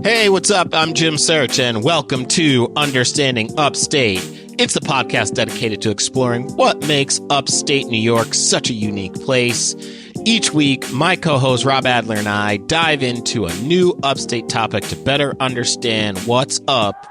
Hey, what's up? I'm Jim Search, and welcome to Understanding Upstate. It's the podcast dedicated to exploring what makes upstate New York such a unique place. Each week, my co-host Rob Adler and I dive into a new upstate topic to better understand what's up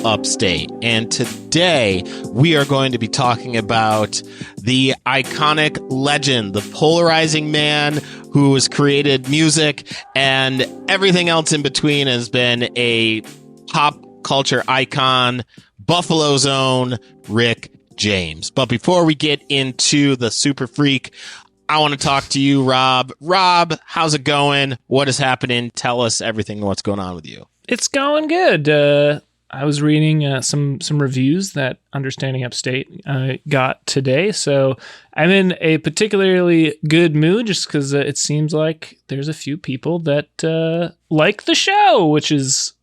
upstate. And today, we are going to be talking about the iconic legend, the polarizing man who has created music and everything else in between, has been a pop culture icon, Buffalo's own Rick James. But before we get into the Superfreak, I want to talk to you, Rob. Rob, how's it going? What is happening? Tell us everything, what's going on with you. It's going good. I was reading some reviews that Understanding Upstate got today, so I'm in a particularly good mood just because it seems like there's a few people that like the show, which is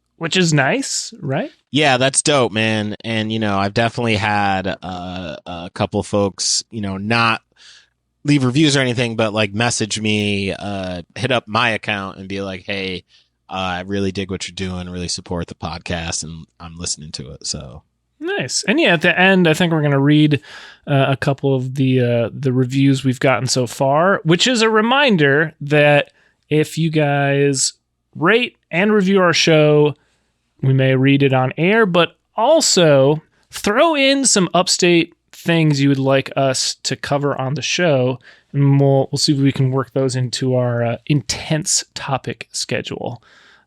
nice, right? Yeah, that's dope, man. And I've definitely had a couple folks, not leave reviews or anything, but like message me, hit up my account and be like, "Hey, I really dig what you're doing, really support the podcast, and I'm listening to it." So nice. And yeah, at the end, I think we're going to read a couple of the reviews we've gotten so far, which is a reminder that if you guys rate and review our show, we may read it on air, but also throw in some upstate things you would like us to cover on the show, and we'll see if we can work those into our intense topic schedule.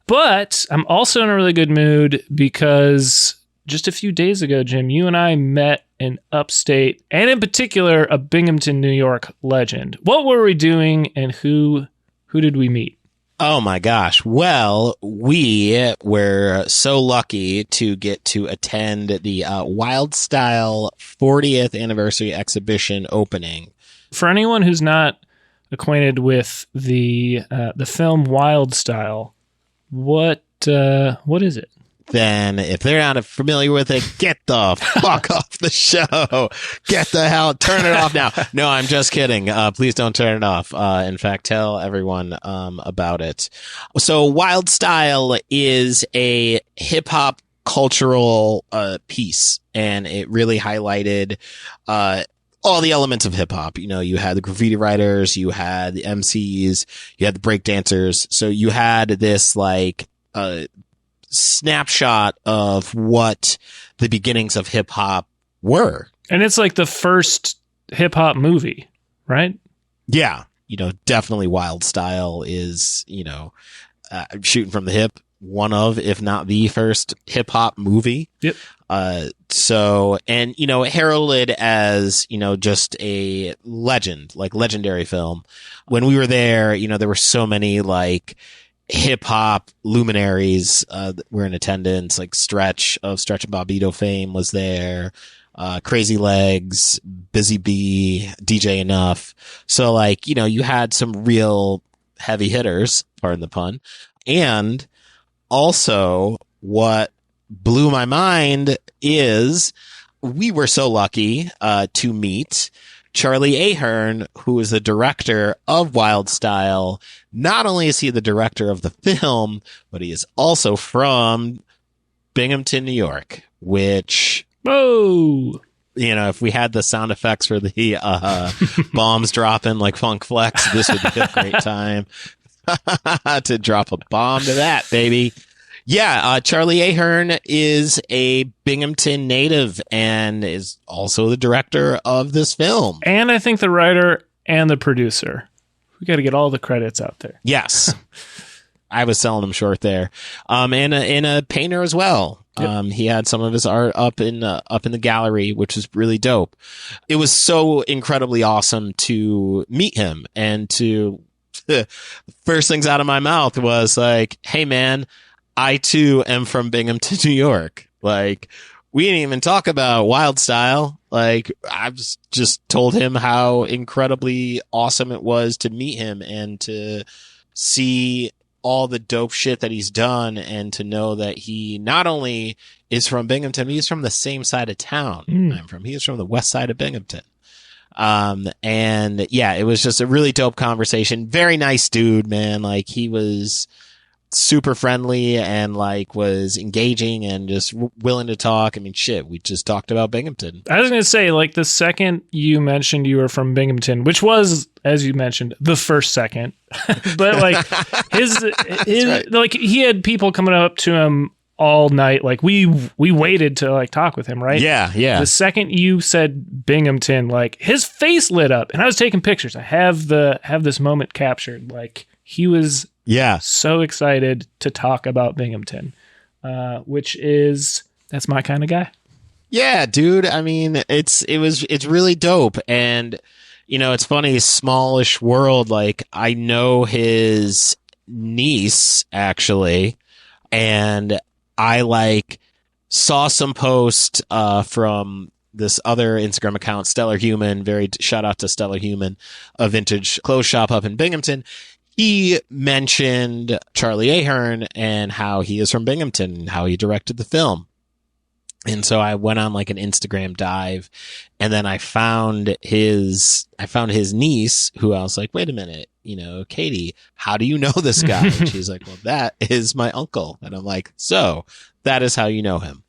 But I'm also in a really good mood because just a few days ago, Jim, you and I met an upstate, and in particular, a Binghamton, New York legend. What were we doing, and who did we meet? Oh my gosh. Well, we were so lucky to get to attend the Wild Style 40th anniversary exhibition opening. For anyone who's not acquainted with the film Wild Style, what is it? Then if they're not familiar with it, get the fuck off the show. Get the hell, turn it off now. No, I'm just kidding. Please don't turn it off. In fact, tell everyone about it. So Wild Style is a hip hop cultural piece, and it really highlighted all the elements of hip hop. You had the graffiti writers, you had the MCs, you had the break dancers. So you had this snapshot of what the beginnings of hip hop were. And it's like the first hip hop movie, right? Yeah. Definitely Wild Style is, shooting from the hip, one of, if not the first hip hop movie. Yep. Heralded as, just a legend, like legendary film. When we were there, there were so many hip hop luminaries that were in attendance, like Stretch and Bobbito fame was there, Crazy Legs, Busy Bee, DJ Enough. So you had some real heavy hitters, pardon the pun. And also what blew my mind is we were so lucky to meet Charlie Ahern, who is the director of Wild Style. Not only is he the director of the film, but he is also from Binghamton, New York, which, whoa, if we had the sound effects for the bombs dropping like Funk Flex, this would be a great time to drop a bomb to that, baby. Yeah, Charlie Ahern is a Binghamton native and is also the director of this film. And I think the writer and the producer. We got to get all the credits out there. Yes. I was selling him short there. And a painter as well. Yep. He had some of his art up in the gallery, which was really dope. It was so incredibly awesome to meet him, and first things out of my mouth was like, "Hey man, I too am from Binghamton, New York." We didn't even talk about Wild Style. I just told him how incredibly awesome it was to meet him and to see all the dope shit that he's done, and to know that he not only is from Binghamton, he's from the same side of town I'm from. He is from the west side of Binghamton. And yeah, it was just a really dope conversation. Very nice dude, man. He was super friendly and like was engaging and just willing to talk. I mean, shit, we just talked about Binghamton. I was going to say, like, the second you mentioned you were from Binghamton, which was, as you mentioned, the first second, but like his right. Like he had people coming up to him all night. Like we waited to like talk with him, right? Yeah. The second you said Binghamton, like his face lit up, and I was taking pictures. I have this moment captured. Like he was so excited to talk about Binghamton, that's my kind of guy. Yeah, dude. I mean, it's really dope. And, you know, it's funny, smallish world. Like I know his niece actually, and I like saw some post, from this other Instagram account, Stellar Human, shout out to Stellar Human, a vintage clothes shop up in Binghamton. He mentioned Charlie Ahern and how he is from Binghamton and how he directed the film. And so I went on like an Instagram dive, and then I found his niece, who I was like, wait a minute, you know, Katie, how do you know this guy? And she's like, well, that is my uncle. And I'm like, so that is how you know him.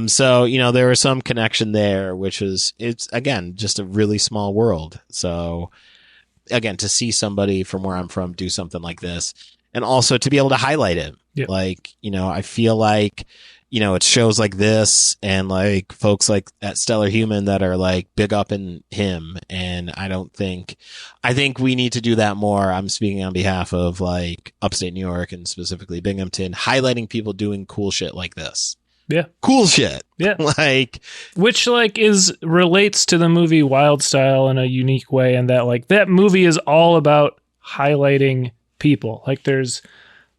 So, you know, there was some connection there, it's again, just a really small world. So again, to see somebody from where I'm from do something like this, and also to be able to highlight it. Yep. Like, you know, I feel like, you know, it's shows like this and like folks like at Stellar Human that are like big up in him. And I think we need to do that more. I'm speaking on behalf of like upstate New York and specifically Binghamton, highlighting people doing cool shit like this. Yeah. Cool shit. Yeah. Like, which like relates to the movie Wild Style in a unique way. And that movie is all about highlighting people. Like there's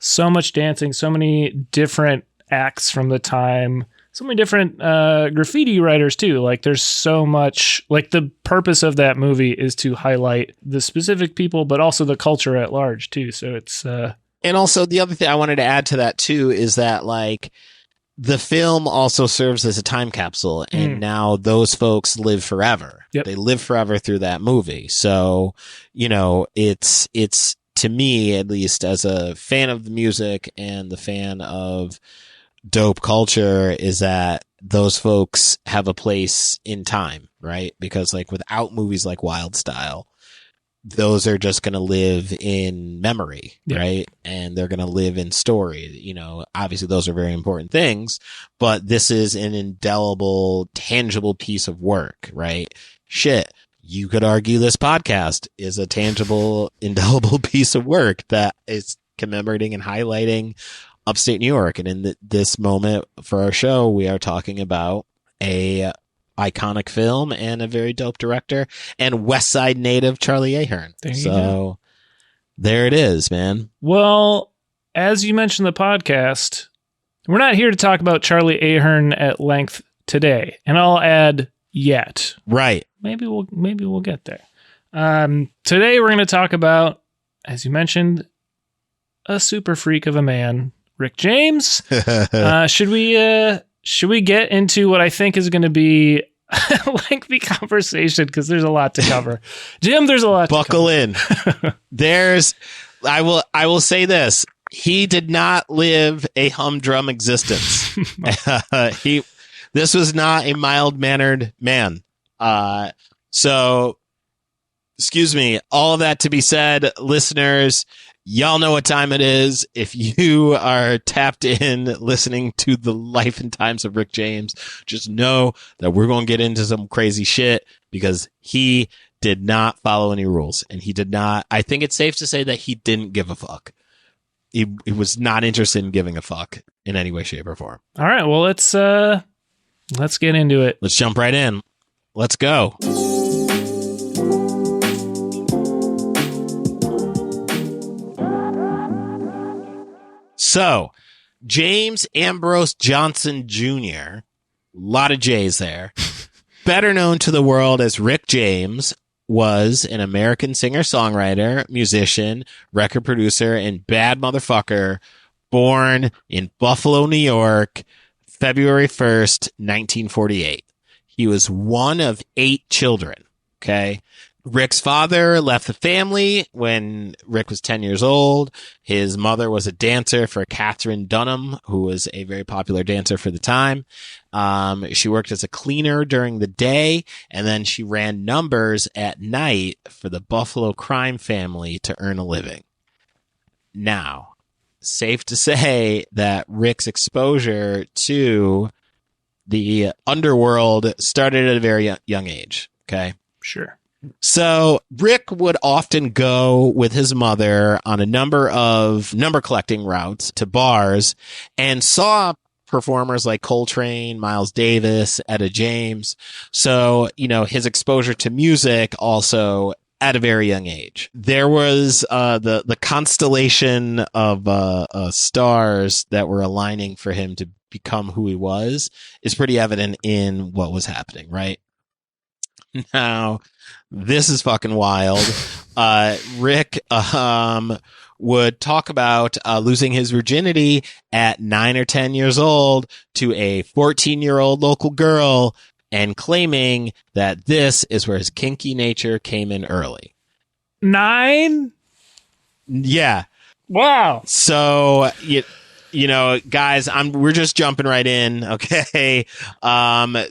so much dancing, so many different acts from the time, so many different graffiti writers too. Like there's so much, like the purpose of that movie is to highlight the specific people, but also the culture at large too. So it's and also the other thing I wanted to add to that too is that like the film also serves as a time capsule, and now those folks live forever. Yep. They live forever through that movie. So, you know, it's to me, at least as a fan of the music and the fan of dope culture, is that those folks have a place in time, right? Because like without movies like Wild Style, those are just going to live in memory, right? And they're going to live in story. You know, obviously those are very important things, but this is an indelible, tangible piece of work, right? Shit. You could argue this podcast is a tangible, indelible piece of work that is commemorating and highlighting upstate New York. And in this moment for our show, we are talking about a iconic film and a very dope director and West Side native Charlie Ahern. So there it is, man. Well, as you mentioned the podcast, we're not here to talk about Charlie Ahern at length today. And I'll add yet. Right. Maybe we'll get there. Today we're going to talk about, as you mentioned, a super freak of a man, Rick James. Should we get into what I think is going to be a lengthy conversation, because there's a lot to cover. Jim, there's a lot Buckle to cover. in. I will say this. He did not live a humdrum existence. This was not a mild-mannered man. So, excuse me, all of that to be said, listeners, y'all know what time it is. If you are tapped in listening to the life and times of Rick James, just know that we're going to get into some crazy shit, because he did not follow any rules, and he did not. I think it's safe to say that he didn't give a fuck. He was not interested in giving a fuck in any way, shape, or form. All right. Well, let's get into it. Let's jump right in. Let's go. So, James Ambrose Johnson Jr., a lot of J's there, better known to the world as Rick James, was an American singer-songwriter, musician, record producer, and bad motherfucker, born in Buffalo, New York, February 1st, 1948. He was one of 8 children, okay? Rick's father left the family when Rick was 10 years old. His mother was a dancer for Catherine Dunham, who was a very popular dancer for the time. She worked as a cleaner during the day, and then she ran numbers at night for the Buffalo crime family to earn a living. Now, safe to say that Rick's exposure to the underworld started at a very young age. Okay. Sure. So Rick would often go with his mother on a number of number collecting routes to bars and saw performers like Coltrane, Miles Davis, Etta James. So, his exposure to music also at a very young age. There was the constellation of stars that were aligning for him to become who he was is pretty evident in what was happening, right? Now, this is fucking wild. Rick would talk about losing his virginity at 9 or 10 years old to a 14-year-old local girl and claiming that this is where his kinky nature came in early. 9? Yeah. Wow. So, guys, we're just jumping right in. Okay.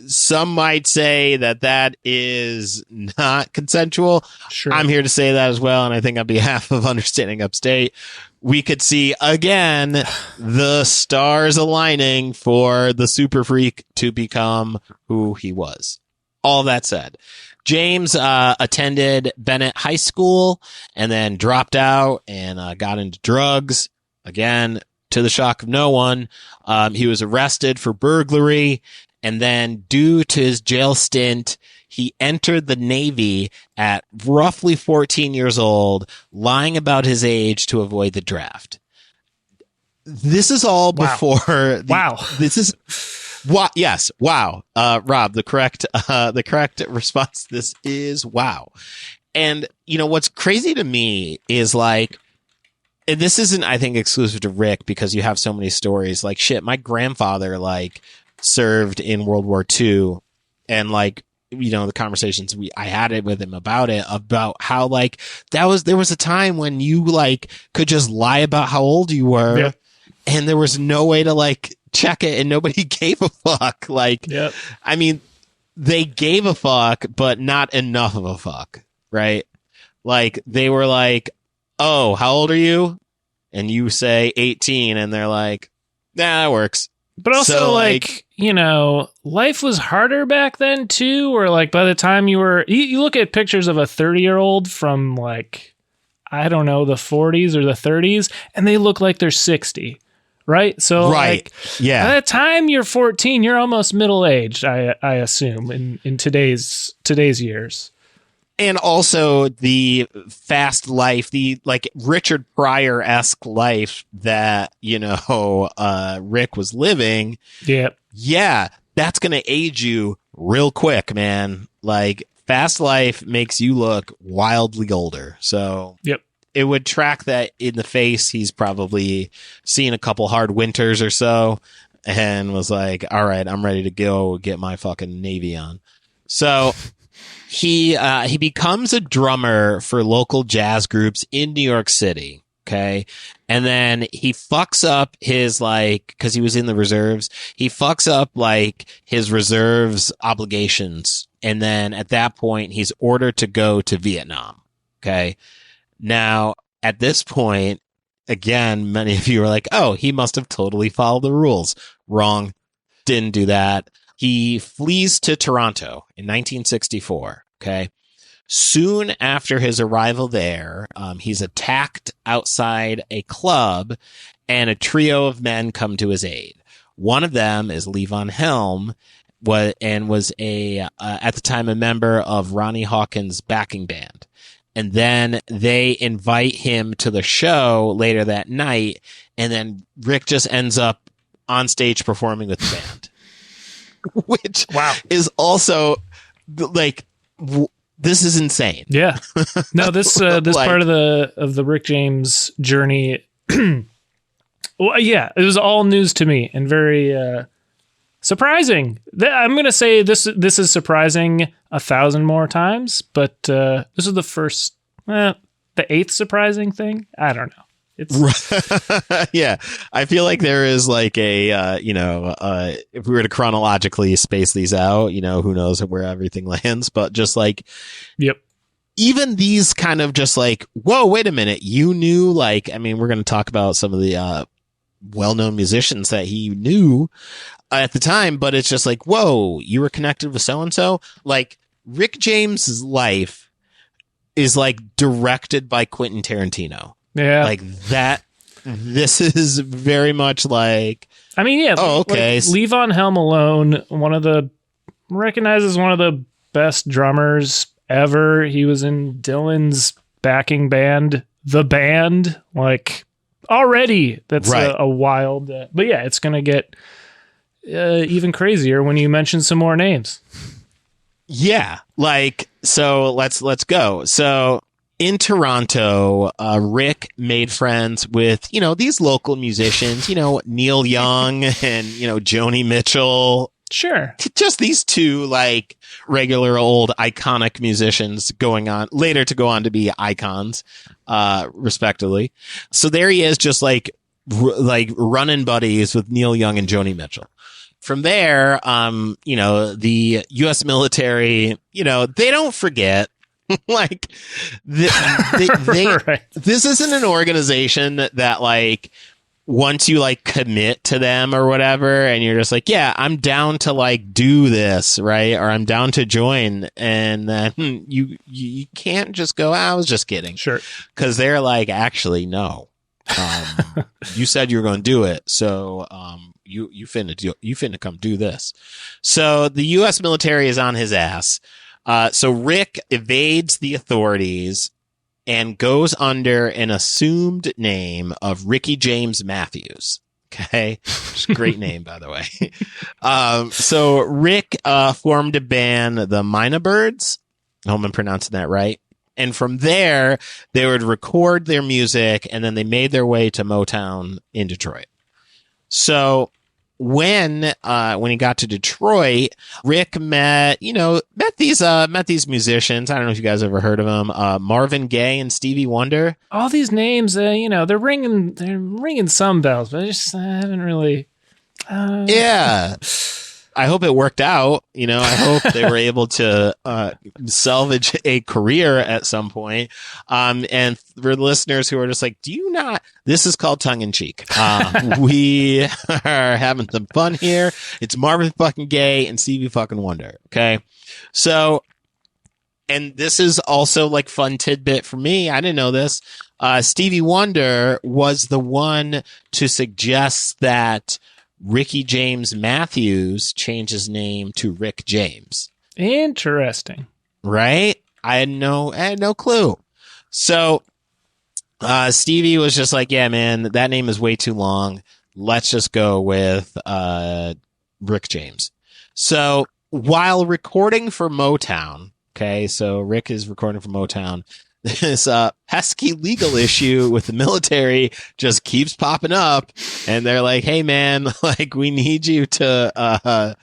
Some might say that is not consensual. Sure. I'm here to say that as well. And I think on behalf of Understanding Upstate, we could see again the stars aligning for the Superfreak to become who he was. All that said, James attended Bennett High School and then dropped out and got into drugs. Again, to the shock of no one, he was arrested for burglary, and then due to his jail stint, he entered the Navy at roughly 14 years old, lying about his age to avoid the draft. This is all before. Wow. This is. Wow. Yes. Wow. Rob, the correct response to this is wow. And what's crazy to me is and this isn't, I think, exclusive to Rick because you have so many stories. Like, shit, my grandfather, served in World War II. And, the conversations I had it with him about how, there was a time when you, could just lie about how old you were. Yeah. And there was no way to, check it and nobody gave a fuck. Yep. I mean, they gave a fuck, but not enough of a fuck. Right? They were oh, how old are you? And you say 18, and they're like, nah, that works. But also, life was harder back then, too, or, by the time you look at pictures of a 30-year-old from, I don't know, the 40s or the 30s, and they look like they're 60, right? So, right. Yeah. By the time you're 14, you're almost middle-aged, I assume, in today's years. And also the fast life, the Richard Pryor-esque life that, Rick was living. Yeah. Yeah. That's going to age you real quick, man. Fast life makes you look wildly older. So yep. It would track that in the face. He's probably seen a couple hard winters or so and was like, all right, I'm ready to go get my fucking Navy on. So he becomes a drummer for local jazz groups in New York City. Okay. And then he fucks up his cause he was in the reserves. He fucks up his reserves obligations. And then at that point, he's ordered to go to Vietnam. Okay. Now at this point, again, many of you are like, oh, he must have totally followed the rules. Wrong. Didn't do that. He flees to Toronto in 1964. Okay. Soon after his arrival there, he's attacked outside a club and a trio of men come to his aid. One of them is Levon Helm was at the time a member of Ronnie Hawkins' backing band. And then they invite him to the show later that night. And then Rick just ends up on stage performing with the band. Which is also this is insane. Yeah. No, this part of the Rick James journey. Well, yeah, it was all news to me and very Surprising. I'm going to say this is surprising 1,000 more times, but this is the first, the 8th surprising thing. I don't know. It's yeah. I feel like there is like a, if we were to chronologically space these out, who knows where everything lands, but just like, yep. Even these kind of just like, whoa, wait a minute. You knew we're going to talk about some of the, well-known musicians that he knew at the time, but it's just like, whoa, you were connected with so-and-so. Like Rick James's life is like directed by Quentin Tarantino. Yeah. Like that. This is very much like, I mean, yeah. Oh, okay. Like, Leave On Helm Alone, recognized as one of the best drummers ever. He was in Dylan's backing band, The Band, like already that's right. a wild, but yeah, it's going to get even crazier when you mention some more names. Yeah. Like, so let's go. So in Toronto, Rick made friends with, these local musicians, Neil Young and, Joni Mitchell. Sure. Just these two like regular old iconic musicians later to go on to be icons, respectively. So there he is, just like running buddies with Neil Young and Joni Mitchell. From there, the U.S. military, they don't forget. Like they right. This isn't an organization that like, once you like commit to them or whatever, and you're just like, yeah, I'm down to like do this, right? Or I'm down to join. And then you can't just go, I was just kidding. Sure. Cause they're like, actually, no. You said you were going to do it. So, you finna come do this. So the U.S. military is on his ass. So Rick evades the authorities and goes under an assumed name of Ricky James Matthews. Okay. Which is a great name, by the way. So Rick, formed a band, the Mina Birds. I hope I'm pronouncing that right. And from there, they would record their music and then they made their way to Motown in Detroit. So when he got to Detroit, Rick met these musicians. I don't know if you guys ever heard of them. Marvin Gaye and Stevie Wonder. All these names, they're ringing some bells, but I haven't really. Yeah. I hope it worked out. I hope they were able to salvage a career at some point. And for the listeners who are just like, this is called tongue in cheek. We are having some fun here. It's Marvin fucking Gaye and Stevie fucking Wonder. Okay. So, and this is also like fun tidbit for me. I didn't know this. Stevie Wonder was the one to suggest that Ricky James Matthews changed his name to Rick James. Interesting. Right? I had no clue. So, Stevie was just like, yeah, man, that name is way too long. Let's just go with, Rick James. So while recording for Motown, okay, so Rick is recording for Motown, this pesky legal issue with the military just keeps popping up, and they're like, hey man, like we need you to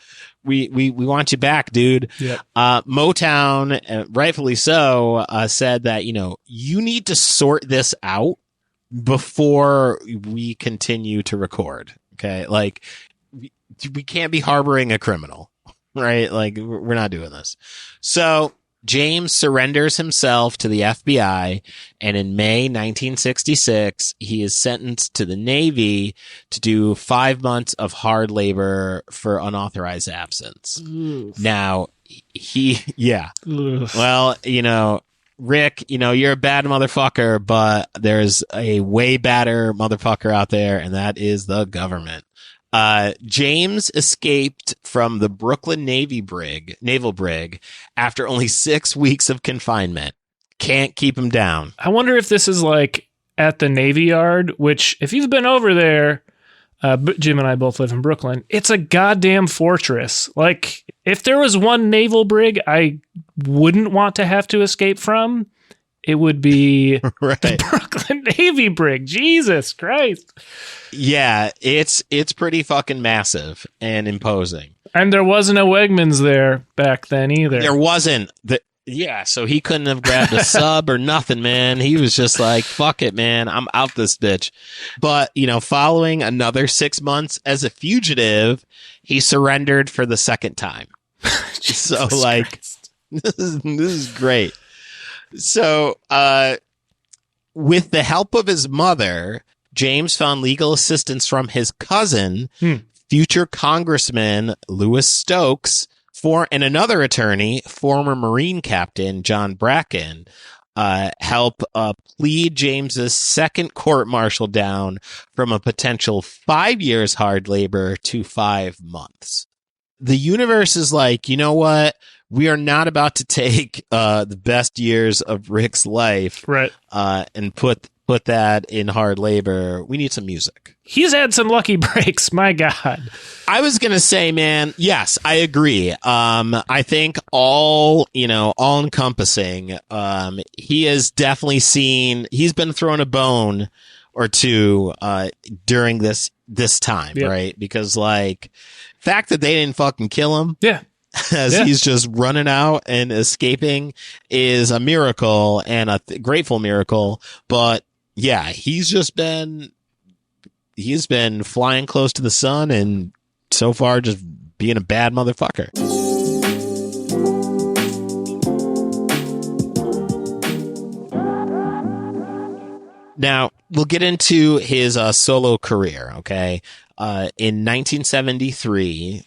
we want you back, dude. Yep. Motown, rightfully so, said that you need to sort this out before we continue to record. Okay, like we can't be harboring a criminal, right? Like we're not doing this. So James surrenders himself to the FBI, and in May 1966, he is sentenced to the Navy to do 5 months of hard labor for unauthorized absence. Oof. Now, Oof. well, Rick, you're a bad motherfucker, but there's a way badder motherfucker out there, and that is the government. James escaped from the Brooklyn Naval Brig after only 6 weeks of confinement. Can't keep him down. I wonder if this is like at the Navy Yard, which if you've been over there, Jim and I both live in Brooklyn. It's a goddamn fortress. Like if there was one naval brig I wouldn't want to have to escape from, it would be right. the Brooklyn Navy brig. Jesus Christ. Yeah, it's pretty fucking massive and imposing. And there wasn't a Wegmans there back then either. There wasn't. Yeah, so he couldn't have grabbed a sub or nothing, man. He was just like, fuck it, man. I'm out this bitch. But, following another 6 months as a fugitive, he surrendered for the second time. So, this is great. So, with the help of his mother, James found legal assistance from his cousin, future Congressman Louis Stokes, and another attorney, former Marine Captain John Bracken, help plead James's second court-martial down from a potential 5 years hard labor to 5 months. The universe is like, you know what? We are not about to take the best years of Rick's life, right, and put that in hard labor. We need some music. He's had some lucky breaks. My God. I was going to say, man, yes, I agree. I think all encompassing, he has definitely he's been thrown a bone or two, during this time, yep. Right? Because fact that they didn't fucking kill him. Yeah. As he's just running out and escaping is a miracle and a grateful miracle. But yeah, he's been flying close to the sun and so far just being a bad motherfucker. Now, we'll get into his solo career, okay? In 1973,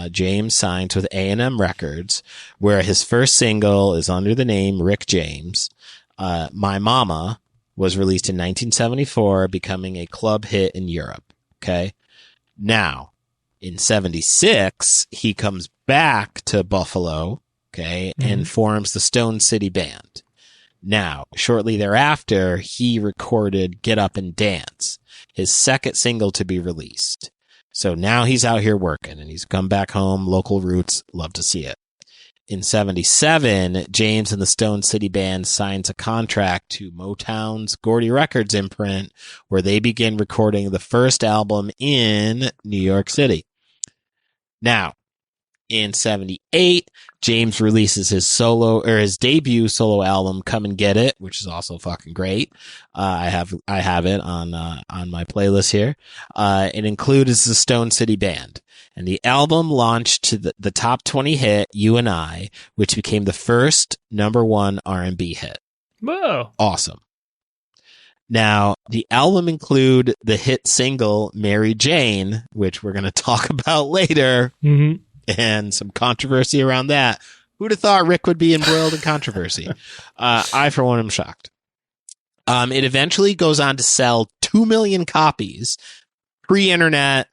James signs with A&M Records, where his first single is under the name Rick James. My Mama was released in 1974, becoming a club hit in Europe, okay? Now, in 76, he comes back to Buffalo, okay, and forms the Stone City Band. Now, shortly thereafter, he recorded Get Up and Dance, his second single to be released. So now he's out here working and he's come back home, local roots, love to see it. In 77, James and the Stone City Band signs a contract to Motown's Gordy Records imprint, where they begin recording the first album in New York City. Now, in 78, James releases his debut solo album, Come and Get It, which is also fucking great. I have it on my playlist here. It includes the Stone City Band, and the album launched to the top 20 hit You and I, which became the first #1 R&B hit. Whoa. Awesome. Now, the album include the hit single Mary Jane, which we're going to talk about later. Mm-hmm. And some controversy around that. Who'd have thought Rick would be embroiled in controversy? I, for one, am shocked. It eventually goes on to sell 2 million copies, pre-internet,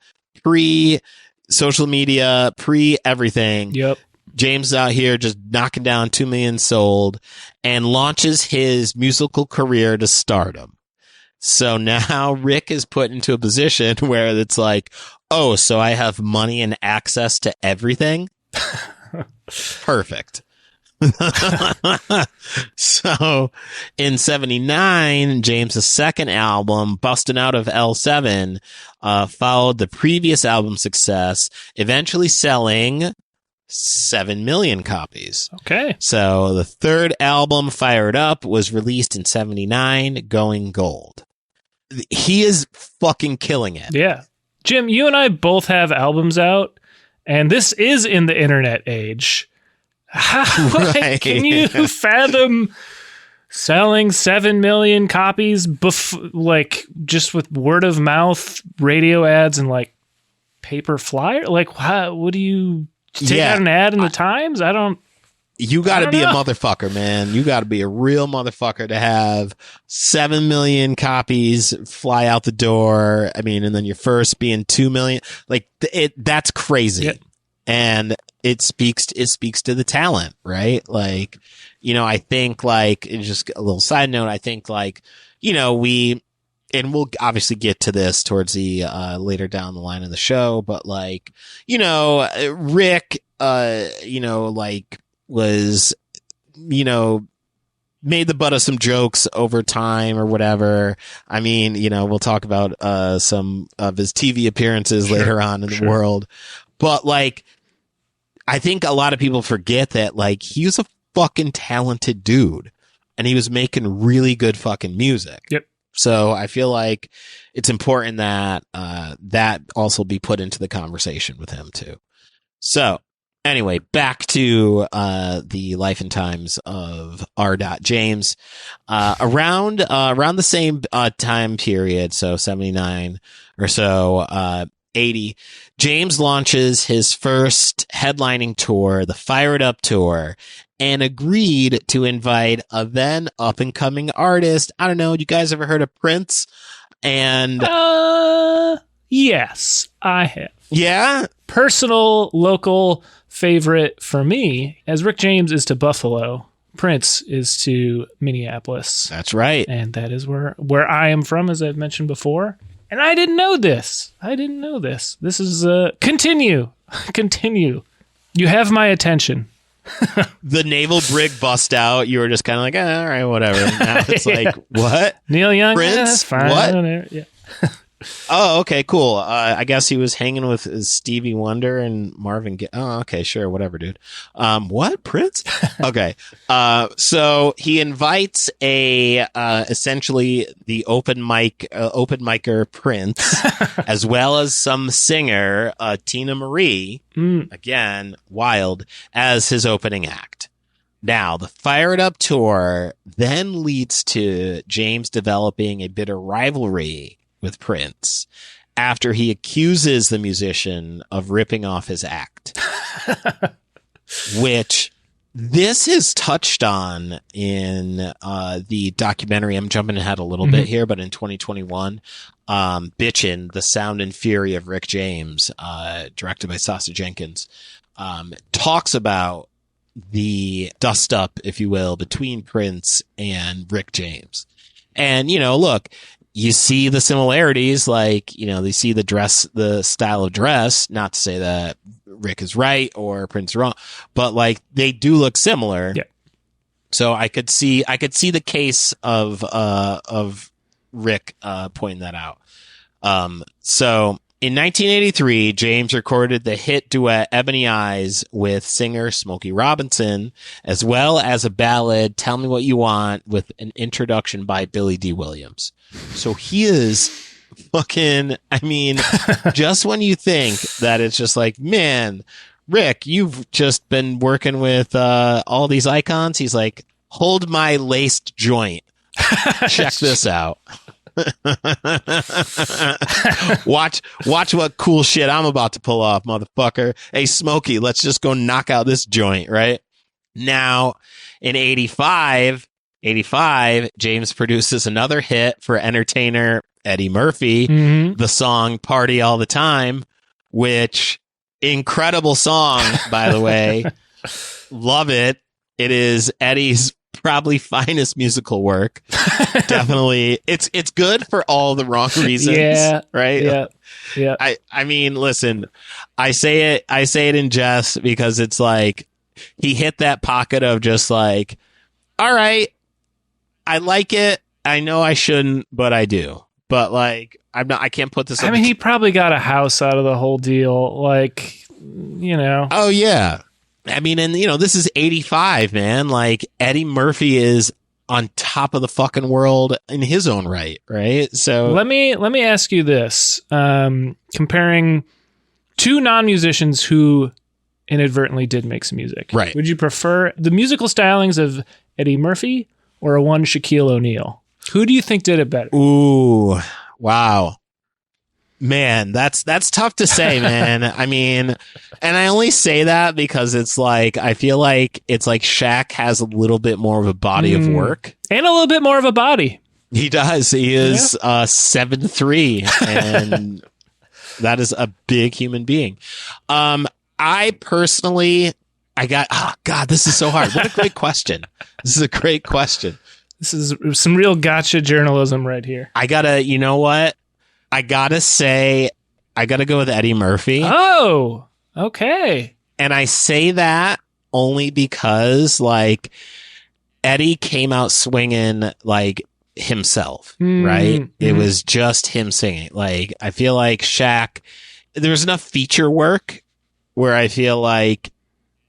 pre-social media, pre-everything. Yep. James is out here just knocking down 2 million sold and launches his musical career to stardom. So now Rick is put into a position where it's like, oh, so I have money and access to everything? Perfect. So in 79, James' second album, Bustin' Out of L7, followed the previous album's success, eventually selling 7 million copies. Okay. So the third album, Fired Up, was released in 79, going gold. He is fucking killing it. Yeah. Jim, you and I both have albums out, and this is in the internet age. Right. Can you fathom selling 7 million copies just with word of mouth, radio ads, and paper flyer? What do you take out an ad in the Times? You got to be a motherfucker, man. You got to be a real motherfucker to have 7 million copies fly out the door. I mean, and then your first being 2 million. That's crazy. Yep. And it speaks to the talent, right? I think just a little side note, I think and we'll obviously get to this towards the later down the line of the show, but Rick was, made the butt of some jokes over time or whatever. I mean, we'll talk about some of his TV appearances later on in the world. But like, I think a lot of people forget that like he was a fucking talented dude and he was making really good fucking music. Yep. So I feel like it's important that that also be put into the conversation with him too. So anyway, back to the life and times of R. James. Around the same time period, so 79 or so, 80, James launches his first headlining tour, the Fire It Up Tour, and agreed to invite a then up-and-coming artist. I don't know, you guys ever heard of Prince? And yes, I have. Yeah? Personal, local favorite for me, as Rick James is to Buffalo, Prince is to Minneapolis. That's right. And that is where I am from, as I've mentioned before. And I didn't know this. This is continue. You have my attention. The naval brig bust out. You were just kind of like, all right, whatever. Now it's like, what? Neil Young, Prince? fine. What? Yeah. Oh, okay, cool. I guess he was hanging with Stevie Wonder and Marvin Gaye. Oh, okay, sure, whatever, dude. What? Prince? Okay. So he invites essentially the open micer Prince, as well as some singer, Tina Marie, again, wild, as his opening act. Now, the Fire It Up tour then leads to James developing a bitter rivalry with Prince after he accuses the musician of ripping off his act, which this is touched on in the documentary. I'm jumping ahead a little bit here, but in 2021, Bitchin', The Sound and Fury of Rick James, directed by Sasa Jenkins, talks about the dust up, if you will, between Prince and Rick James. And, look, you see the similarities, like, they see the style of dress, not to say that Rick is right or Prince is wrong, but like they do look similar. Yeah. So I could see the case of Rick, pointing that out. So in 1983, James recorded the hit duet Ebony Eyes with singer Smokey Robinson, as well as a ballad, Tell Me What You Want, with an introduction by Billy D. Williams. So he is fucking, just when you think that it's just like, man, Rick, you've just been working with all these icons. He's like, hold my laced joint. Check this out. Watch what cool shit I'm about to pull off, motherfucker. Hey, Smokey, let's just go knock out this joint, right? Now, in 85, James produces another hit for entertainer Eddie Murphy, the song Party All the Time, which, incredible song, by the way. Love it. It is Eddie's probably finest musical work. Definitely. It's good for all the wrong reasons. Yeah. Right? Yeah. I mean, listen, I say it in jest because it's like he hit that pocket of just like, all right, I like it. I know I shouldn't, but I do. But like, I can't put this. He probably got a house out of the whole deal. Like, Oh yeah. And this is 85, man. Like Eddie Murphy is on top of the fucking world in his own right. Right. So let me ask you this, comparing two non-musicians who inadvertently did make some music. Right. Would you prefer the musical stylings of Eddie Murphy or a one Shaquille O'Neal? Who do you think did it better? Ooh, wow. Man, that's tough to say, man. And I only say that because it's like, I feel like it's like Shaq has a little bit more of a body of work. And a little bit more of a body. He does. He is 7'3", and that is a big human being. I personally, this is so hard. What a great question. This is a great question. This is some real gotcha journalism right here. You know what? I gotta say, I gotta go with Eddie Murphy. Oh, okay. And I say that only because, like, Eddie came out swinging like himself, right? It was just him singing. Like, I feel like Shaq, there was enough feature work where I feel like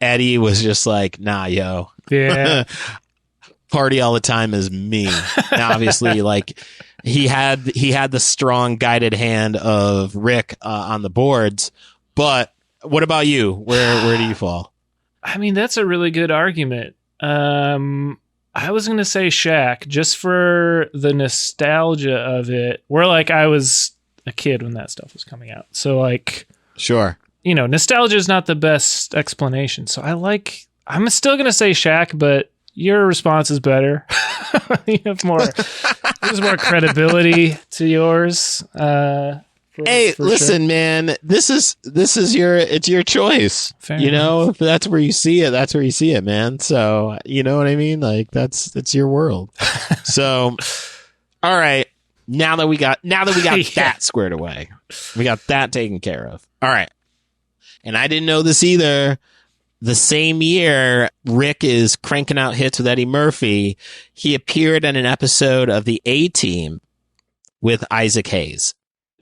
Eddie was just like, nah, yo. Yeah. Party all the time is me. Now, obviously, like he had the strong guided hand of Rick on the boards. But what about you? Where do you fall? I mean, that's a really good argument. I was going to say Shaq just for the nostalgia of it. Where like I was a kid when that stuff was coming out. So like, sure. You know, nostalgia is not the best explanation. So I'm still going to say Shaq, but your response is better. You have there's more credibility to yours. Hey, listen, man, this is it's your choice. Fair you know, enough. if that's where you see it, that's where you see it, man. So, you know what I mean? Like that's your world. So, all right. Now that we got that squared away, we got that taken care of. All right. And I didn't know this either. The same year Rick is cranking out hits with Eddie Murphy, he appeared in an episode of The A-Team with Isaac Hayes.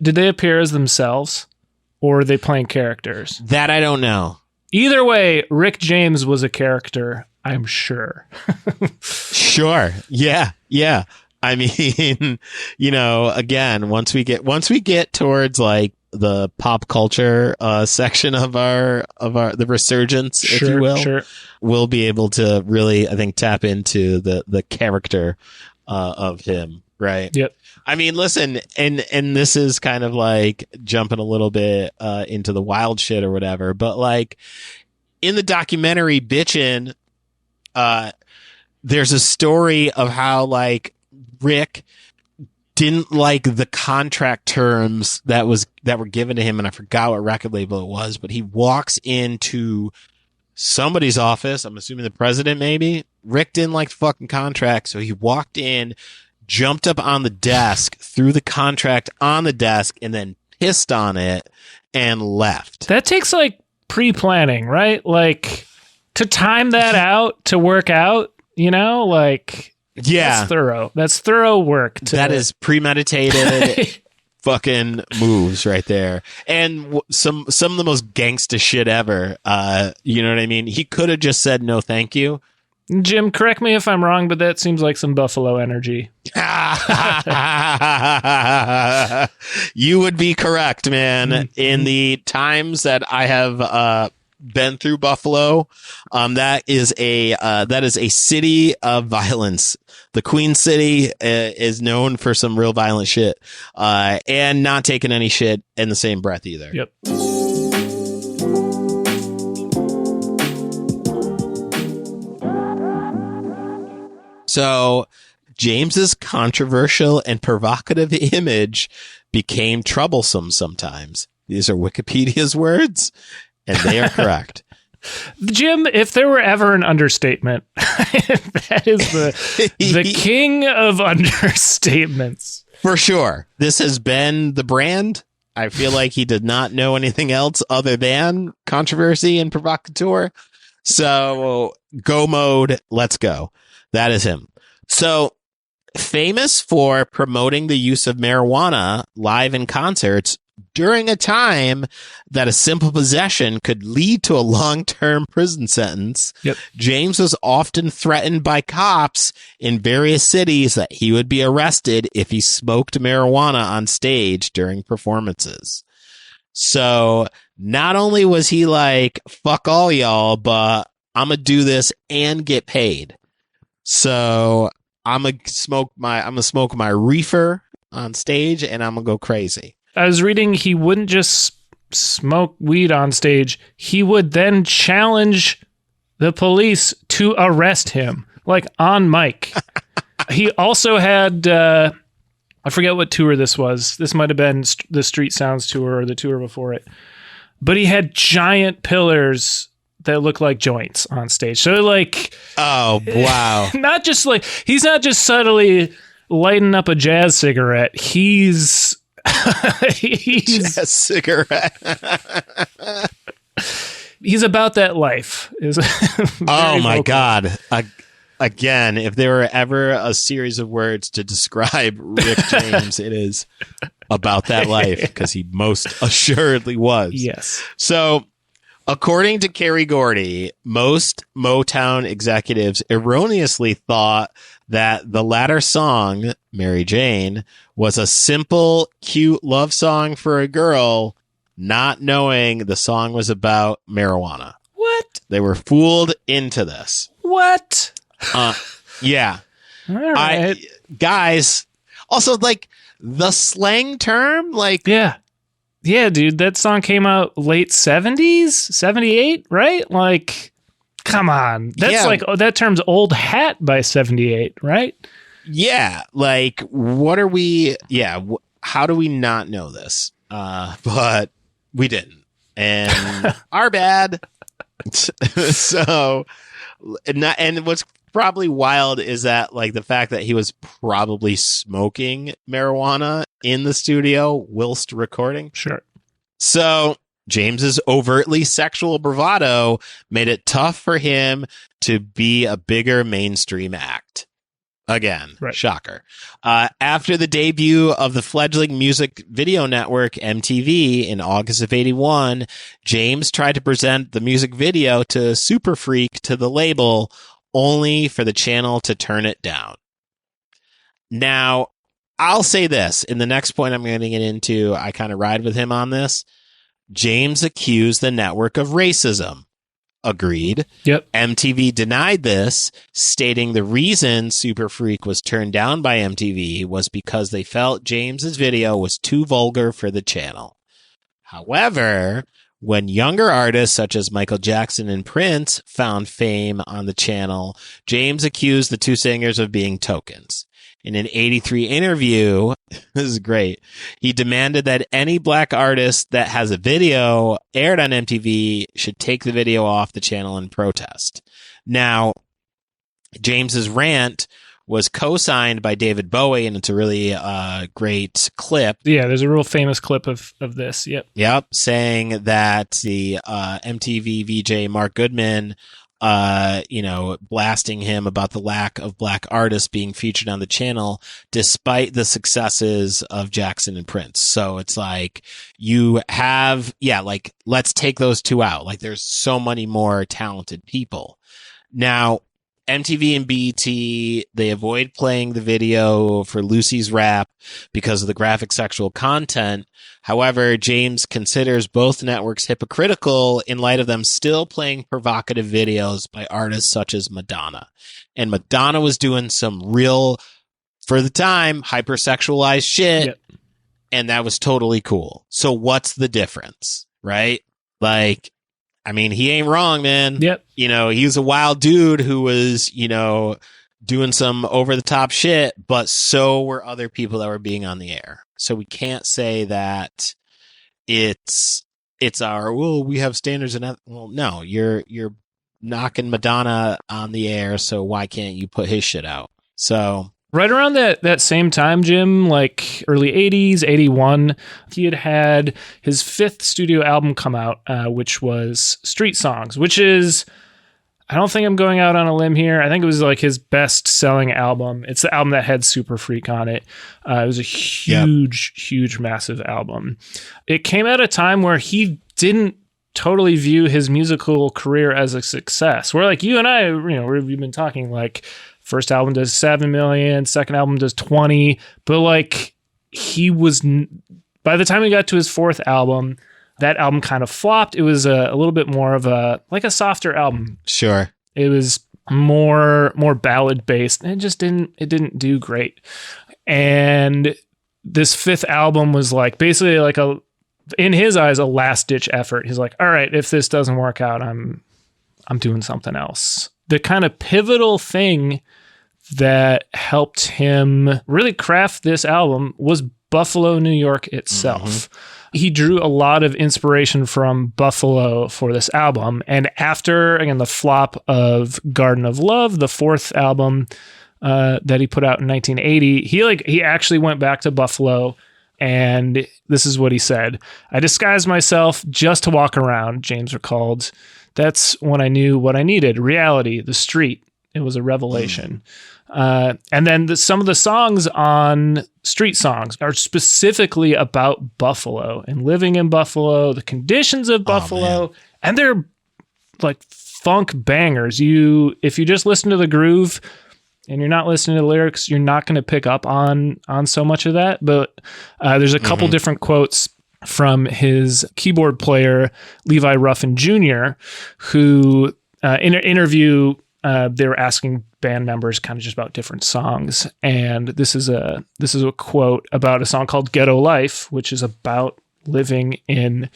Did they appear as themselves or are they playing characters? That I don't know. Either way, Rick James was a character, I'm sure. Sure. Yeah. Yeah. I mean, you know, again, once we get towards like the pop culture section of the resurgence, if you will, we'll be able to really, I think, tap into the character of him. Right. Yep. I mean, listen, and this is kind of like jumping a little bit into the wild shit or whatever, but like in the documentary Bitchin', there's a story of how like Rick didn't like the contract terms that were given to him, and I forgot what record label it was, but he walks into somebody's office, I'm assuming the president maybe. Rick didn't like the fucking contract, so he walked in, jumped up on the desk, threw the contract on the desk, and then pissed on it and left. That takes like pre-planning, right? Like to time that out, to work out, you know, like yeah, that's thorough work. That is premeditated fucking moves right there. And some of the most gangsta shit ever. You know what I mean? He could have just said no thank you. Jim, correct me if I'm wrong, but that seems like some Buffalo energy. You would be correct, man. In the times that I have been through Buffalo, that is a city of violence. The Queen City is known for some real violent shit, and not taking any shit in the same breath either. Yep. So James's controversial and provocative image became troublesome sometimes. These are Wikipedia's words, and they are correct. Jim, if there were ever an understatement, that is the king of understatements. For sure. This has been the brand. I feel like he did not know anything else other than controversy and provocateur. So go mode. Let's go. That is him. So famous for promoting the use of marijuana live in concerts during a time that a simple possession could lead to a long-term prison sentence. Yep. James was often threatened by cops in various cities that he would be arrested if he smoked marijuana on stage during performances. So not only was he like, fuck all y'all, but I'm going to do this and get paid. So I'm going to smoke my reefer on stage and I'm going to go crazy. I was reading he wouldn't just smoke weed on stage. He would then challenge the police to arrest him, like on mic. He also had, I forget what tour this was. This might have been the Street Sounds tour or the tour before it. But he had giant pillars that look like joints on stage. So like, oh, wow. Not just like, he's not just subtly lighting up a jazz cigarette. He's a cigarette. He's about that life. Oh my God. again, if there were ever a series of words to describe Rick James, it is about that life, because he most assuredly was. Yes. So, according to Kerry Gordy, most Motown executives erroneously thought that the latter song, Mary Jane, was a simple, cute love song for a girl, not knowing the song was about marijuana. What? They were fooled into this. What? Yeah. All right. Guys, also, like, the slang term, like... Yeah, dude, that song came out late 70s, 78, right? Like, come on. That's like, that term's old hat by 78, right? Yeah, like, what are we... Yeah, how do we not know this? But we didn't. And our bad. So, and what's probably wild is that, like, the fact that he was probably smoking marijuana in the studio whilst recording. Sure. So James's overtly sexual bravado made it tough for him to be a bigger mainstream act. Again, right. Shocker. After the debut of the fledgling music video network MTV in August of 81, James tried to present the music video to Superfreak to the label, only for the channel to turn it down. Now, I'll say this. In the next point I'm going to get into, I kind of ride with him on this. James accused the network of racism. Agreed. Yep. MTV denied this, stating the reason Superfreak was turned down by MTV was because they felt James's video was too vulgar for the channel. However, when younger artists such as Michael Jackson and Prince found fame on the channel, James accused the two singers of being tokens. In an 83 interview, this is great, he demanded that any black artist that has a video aired on MTV should take the video off the channel in protest. Now, James's rant was co-signed by David Bowie, and it's a really great clip. Yeah, there's a real famous clip of this. Yep, saying that the MTV VJ Mark Goodman, blasting him about the lack of black artists being featured on the channel, despite the successes of Jackson and Prince. So it's like, you have, let's take those two out. Like, there's so many more talented people. Now, MTV and BET, they avoid playing the video for Lucy's Rap because of the graphic sexual content. However, James considers both networks hypocritical in light of them still playing provocative videos by artists such as Madonna. And Madonna was doing some real, for the time, hypersexualized shit. Yep. And that was totally cool. So what's the difference, right? Like, I mean, he ain't wrong, man. Yep. He was a wild dude who was, doing some over the top shit, but so were other people that were being on the air. So we can't say that it's we have standards and no, you're knocking Madonna on the air. So why can't you put his shit out? So right around that same time, Jim, like early 80s, 81, he had his fifth studio album come out, which was Street Songs, which is, I don't think I'm going out on a limb here. I think it was like his best selling album. It's the album that had Superfreak on it. It was a huge, massive album. It came at a time where he didn't totally view his musical career as a success. Where like you and I, we've been talking like, first album does 7 million, second album does 20, but like he was, by the time he got to his fourth album, that album kind of flopped. It was a little bit more of a softer album. Sure. It was more ballad based, and it didn't do great. And this fifth album was like basically like in his eyes, a last ditch effort. He's like, all right, if this doesn't work out, I'm doing something else. The kind of pivotal thing that helped him really craft this album was Buffalo, New York itself. Mm-hmm. He drew a lot of inspiration from Buffalo for this album. And after, again, the flop of Garden of Love, the fourth album that he put out in 1980, he actually went back to Buffalo. And this is what he said. I disguised myself just to walk around, James recalled. That's when I knew what I needed. Reality, the street. It was a revelation. And then some of the songs on Street Songs are specifically about Buffalo and living in Buffalo, the conditions of Buffalo, and they're like funk bangers. If you just listen to the groove and you're not listening to the lyrics, you're not going to pick up on so much of that. But there's a couple different quotes from his keyboard player, Levi Ruffin Jr., who in an interview, they were asking band members kind of just about different songs. And this is a quote about a song called Ghetto Life, which is about living in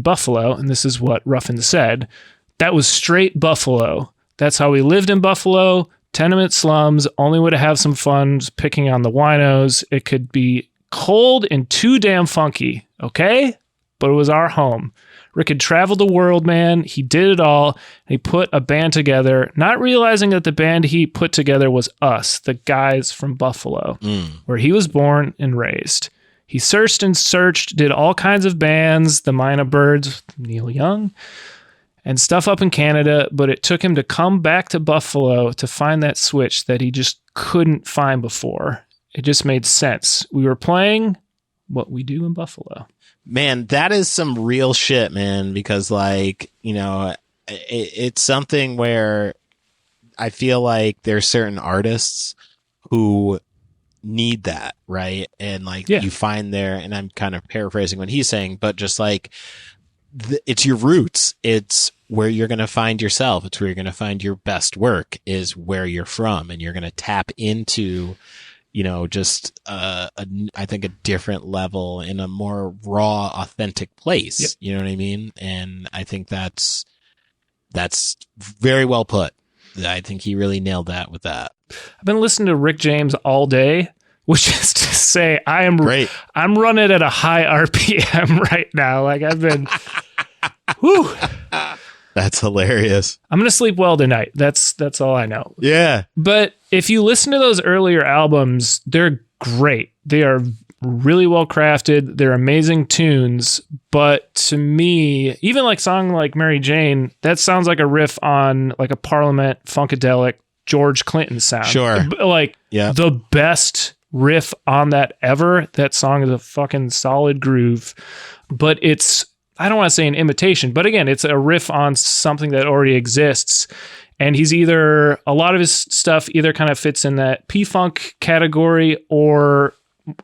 Buffalo. And this is what Ruffin said. That was straight Buffalo. That's how we lived in Buffalo. Tenement slums, only way to have some fun picking on the winos. It could be cold and too damn funky, okay? But it was our home. Rick had traveled the world, man. He did it all. He put a band together, not realizing that the band he put together was us, the guys from Buffalo, where he was born and raised. He searched and searched, did all kinds of bands, the Mina Birds, Neil Young, and stuff up in Canada, but it took him to come back to Buffalo to find that switch that he just couldn't find before. It just made sense. We were playing what we do in Buffalo. Man, that is some real shit, man, because it's something where I feel like there's certain artists who need that, right? And you find there, and I'm kind of paraphrasing what he's saying, but just it's your roots. It's where you're going to find yourself. It's where you're going to find your best work, is where you're from. And you're going to tap into, I think a different level in a more raw, authentic place. Yep. You know what I mean? And I think that's very well put. I think he really nailed that with that. I've been listening to Rick James all day, which is to say I'm running at a high RPM right now. I've been, whew. That's hilarious. I'm going to sleep well tonight. That's all I know. Yeah. But if you listen to those earlier albums, they're great. They are really well crafted. They're amazing tunes. But to me, even a song like Mary Jane, that sounds like a riff on a Parliament Funkadelic George Clinton sound. Sure. The best riff on that ever. That song is a fucking solid groove. But it's, I don't want to say an imitation, but again, it's a riff on something that already exists. And a lot of his stuff either kind of fits in that P-Funk category or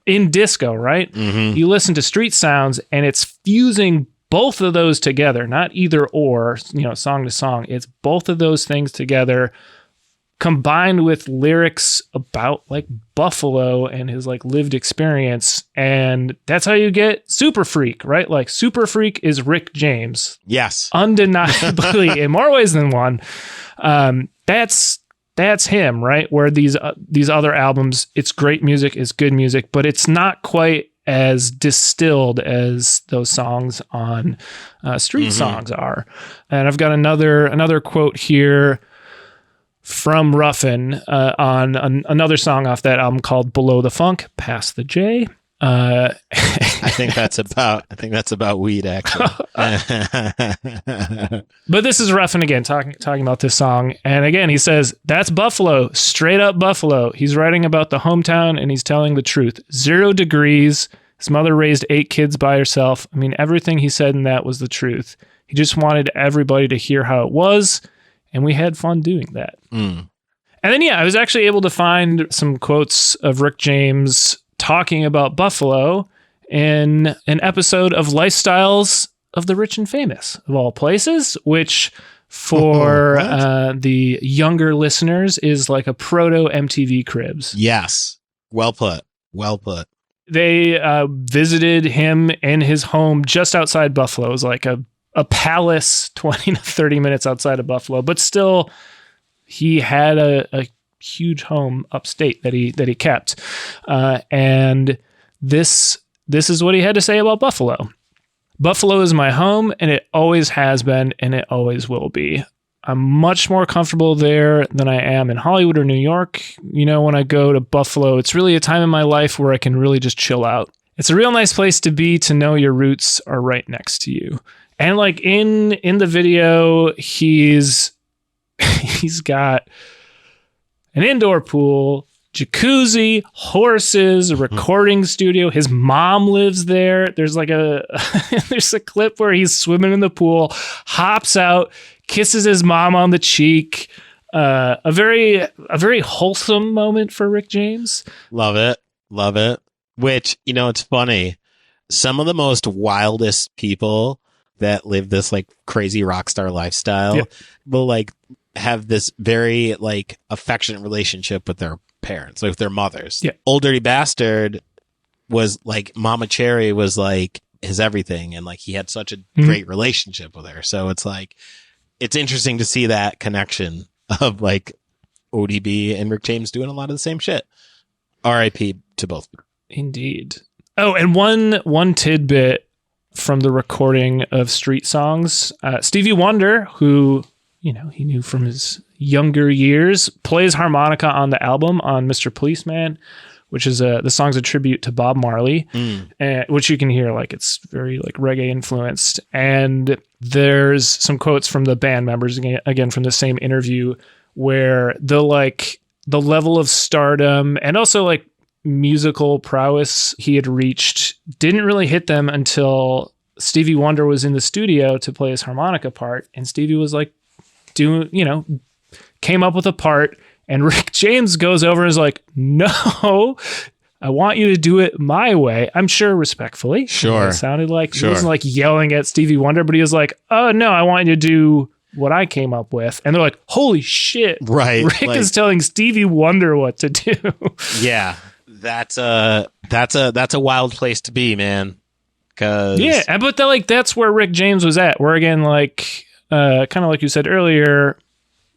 in disco, right? Mm-hmm. You listen to Street Sounds and it's fusing both of those together, not either or, song to song. It's both of those things together, combined with lyrics about Buffalo and his lived experience. And that's how you get Superfreak, right? Superfreak is Rick James. Yes. Undeniably in more ways than one. That's him, right? Where these other albums, it's great music, it's good music, but it's not quite as distilled as those songs on Street Songs are. And I've got another quote here from Ruffin on another song off that album called Below the Funk, Past the J. I think that's about weed, actually. But this is Ruffin again talking about this song, and again he says that's Buffalo, straight up Buffalo. He's writing about the hometown and he's telling the truth. 0 degrees. His mother raised 8 kids by herself. I mean, everything he said in that was the truth. He just wanted everybody to hear how it was. And we had fun doing that. And then, I was actually able to find some quotes of Rick James talking about Buffalo in an episode of Lifestyles of the Rich and Famous, of all places, which for the younger listeners is like a proto MTV Cribs. Yes. Well put. They visited him in his home just outside Buffalo. It was like a palace 20 to 30 minutes outside of Buffalo, but still he had a huge home upstate that he kept. And this is what he had to say about Buffalo. Buffalo is my home, and it always has been, and it always will be. I'm much more comfortable there than I am in Hollywood or New York. When I go to Buffalo, it's really a time in my life where I can really just chill out. It's a real nice place to be, to know your roots are right next to you. And in the video, he's got an indoor pool, jacuzzi, horses, a recording studio. His mom lives there. There's like there's a clip where he's swimming in the pool, hops out, kisses his mom on the cheek. A very wholesome moment for Rick James. Love it. Which, it's funny. Some of the most wildest people that live this like crazy rock star lifestyle will like have this very like affectionate relationship with their parents, like with their mothers. Yeah. Old Dirty Bastard was like, Mama Cherry was like his everything, and like he had such a great relationship with her. So it's like, it's interesting to see that connection of like ODB and Rick James doing a lot of the same shit. R.I.P. to both. Indeed. Oh, and one tidbit from the recording of Street Songs, Stevie Wonder, who he knew from his younger years, plays harmonica on the album on Mr. Policeman, which is the song's a tribute to Bob Marley, which you can hear like it's very like reggae influenced. And there's some quotes from the band members again from the same interview where the level of stardom and also like musical prowess he had reached didn't really hit them until Stevie Wonder was in the studio to play his harmonica part, and Stevie was like came up with a part, and Rick James goes over and is like, no, I want you to do it my way. I'm sure respectfully. Sure. It sounded like he wasn't like yelling at Stevie Wonder, but he was like, oh no, I want you to do what I came up with. And they're like, holy shit. Right. Rick is telling Stevie Wonder what to do. Yeah. That's a wild place to be, man. Yeah, but that's where Rick James was at. Where again, like kind of like you said earlier,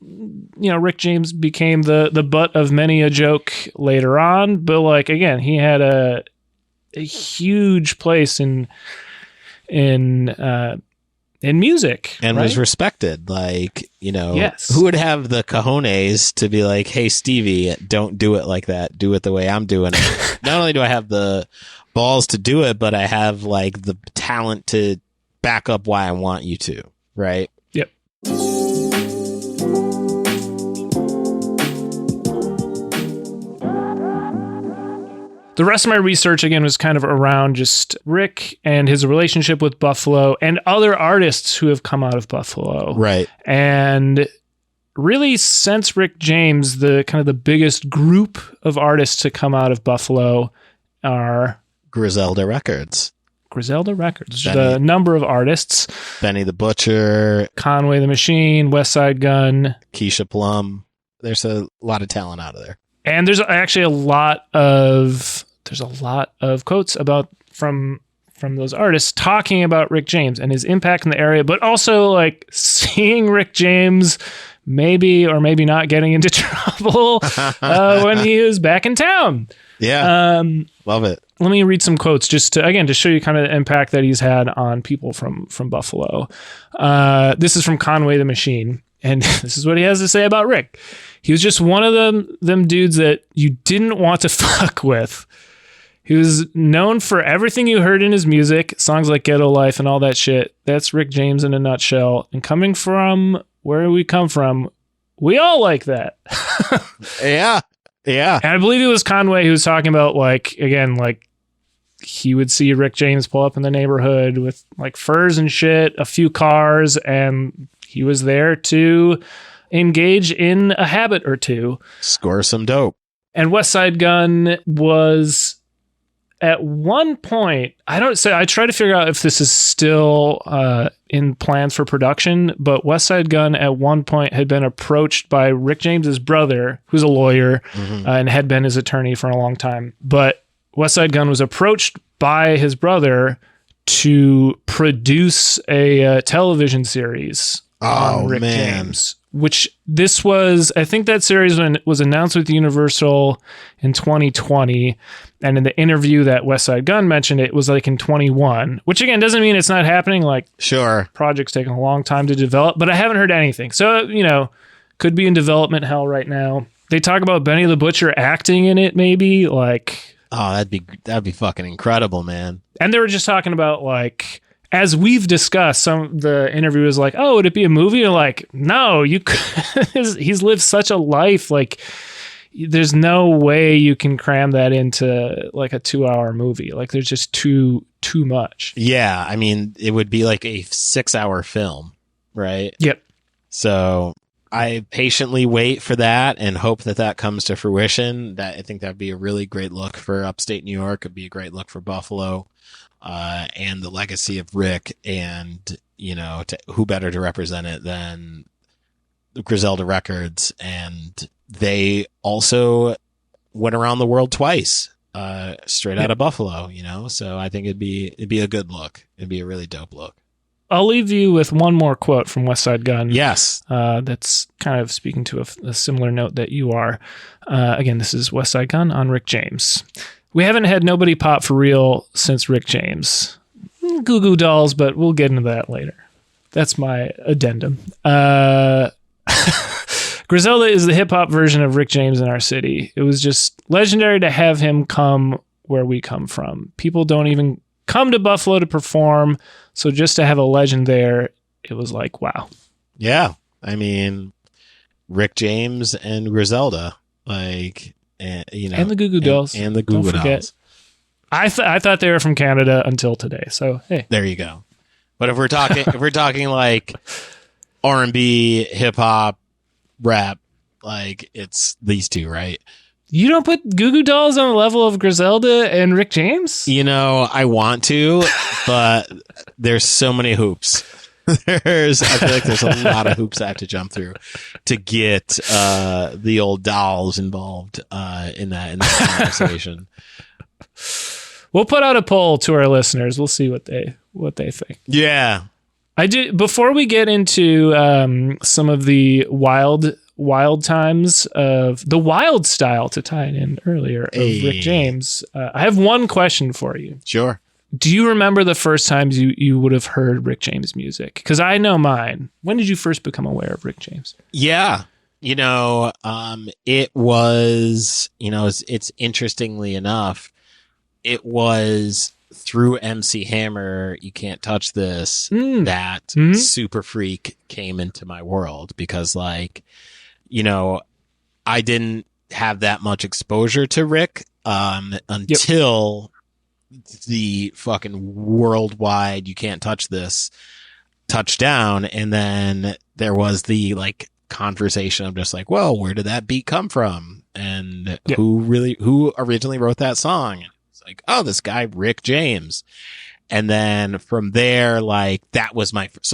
Rick James became the butt of many a joke later on, but like again, he had a huge place in music and right? was respected. Like, yes. Who would have the cojones to be like, hey, Stevie, don't do it like that. Do it the way I'm doing it. Not only do I have the balls to do it, but I have like the talent to back up why I want you to. Right. Yep. The rest of my research, again, was kind of around just Rick and his relationship with Buffalo and other artists who have come out of Buffalo. Right. And really, since Rick James, the kind of the biggest group of artists to come out of Buffalo are Griselda Records. The number of artists. Benny the Butcher. Conway the Machine, West Side Gun. Keisha Plum. There's a lot of talent out of there. And there's actually a lot of quotes about from those artists talking about Rick James and his impact in the area, but also like seeing Rick James maybe or maybe not getting into trouble when he was back in town. Yeah. Love it. Let me read some quotes just to show you kind of the impact that he's had on people from Buffalo. This is from Conway the Machine, and this is what he has to say about Rick. He was just one of them dudes that you didn't want to fuck with. He was known for everything you heard in his music, songs like Ghetto Life and all that shit. That's Rick James in a nutshell. And coming from where we come from, we all like that. Yeah. Yeah. And I believe it was Conway who was talking about, like, again, like, he would see Rick James pull up in the neighborhood with, like, furs and shit, a few cars, and he was there to engage in a habit or two. Score some dope. And West Side Gun was, at one point, I try to figure out if this is still in plans for production, but West Side Gun at one point had been approached by Rick James's brother, who's a lawyer, and had been his attorney for a long time. But West Side Gun was approached by his brother to produce a television series on Rick James. Which this was, I think that series was announced with Universal in 2020. And in the interview that West Side Gun mentioned, it was like in 21, which again, doesn't mean it's not happening. Like, sure, project's taking a long time to develop, but I haven't heard anything. So, could be in development hell right now. They talk about Benny the Butcher acting in it, maybe like, oh, that'd be fucking incredible, man. And they were just talking about, like, as we've discussed, the interview was like, oh, would it be a movie? Or like, no, he's lived such a life. Like, there's no way you can cram that into like a 2-hour movie. Like there's just too much. Yeah. I mean, it would be like a 6-hour film, right? Yep. So I patiently wait for that and hope that comes to fruition. That I think that'd be a really great look for upstate New York. It'd be a great look for Buffalo, and the legacy of Rick. And, who better to represent it than Griselda Records? And they also went around the world twice, straight out of Buffalo, so I think it'd be a good look. It'd be a really dope look. I'll leave you with one more quote from West Side Gun. Yes. That's kind of speaking to a similar note that you are. Again, this is West Side Gun on Rick James. We haven't had nobody pop for real since Rick James. Goo Goo Dolls, but we'll get into that later. That's my addendum. Griselda is the hip-hop version of Rick James in our city. It was just legendary to have him come where we come from. People don't even come to Buffalo to perform, so just to have a legend there, it was like, wow. Yeah. I mean, Rick James and Griselda, like, and the Goo Goo Dolls. And the Goo Goo Dolls. I thought they were from Canada until today, so hey. There you go. But if we're talking like R&B, hip hop, rap, like it's these two, right? You don't put Goo Goo Dolls on the level of Griselda and Rick James? I want to, but there's so many hoops. I feel like there's a lot of hoops I have to jump through to get the old dolls involved in that conversation. We'll put out a poll to our listeners. We'll see what they think. Yeah. I do. Before we get into some of the wild times of the wild style, to tie it in earlier, of Rick James, I have one question for you. Sure. Do you remember the first times you would have heard Rick James music? Because I know mine. When did you first become aware of Rick James? Yeah. It was, it's interestingly enough, it was through MC Hammer, You Can't Touch This, that Superfreak came into my world, because I didn't have that much exposure to Rick until the fucking worldwide You Can't Touch This touchdown. And then there was the conversation of just well, where did that beat come from? And who originally wrote that song? Oh, this guy, Rick James. And then from there, that was my first,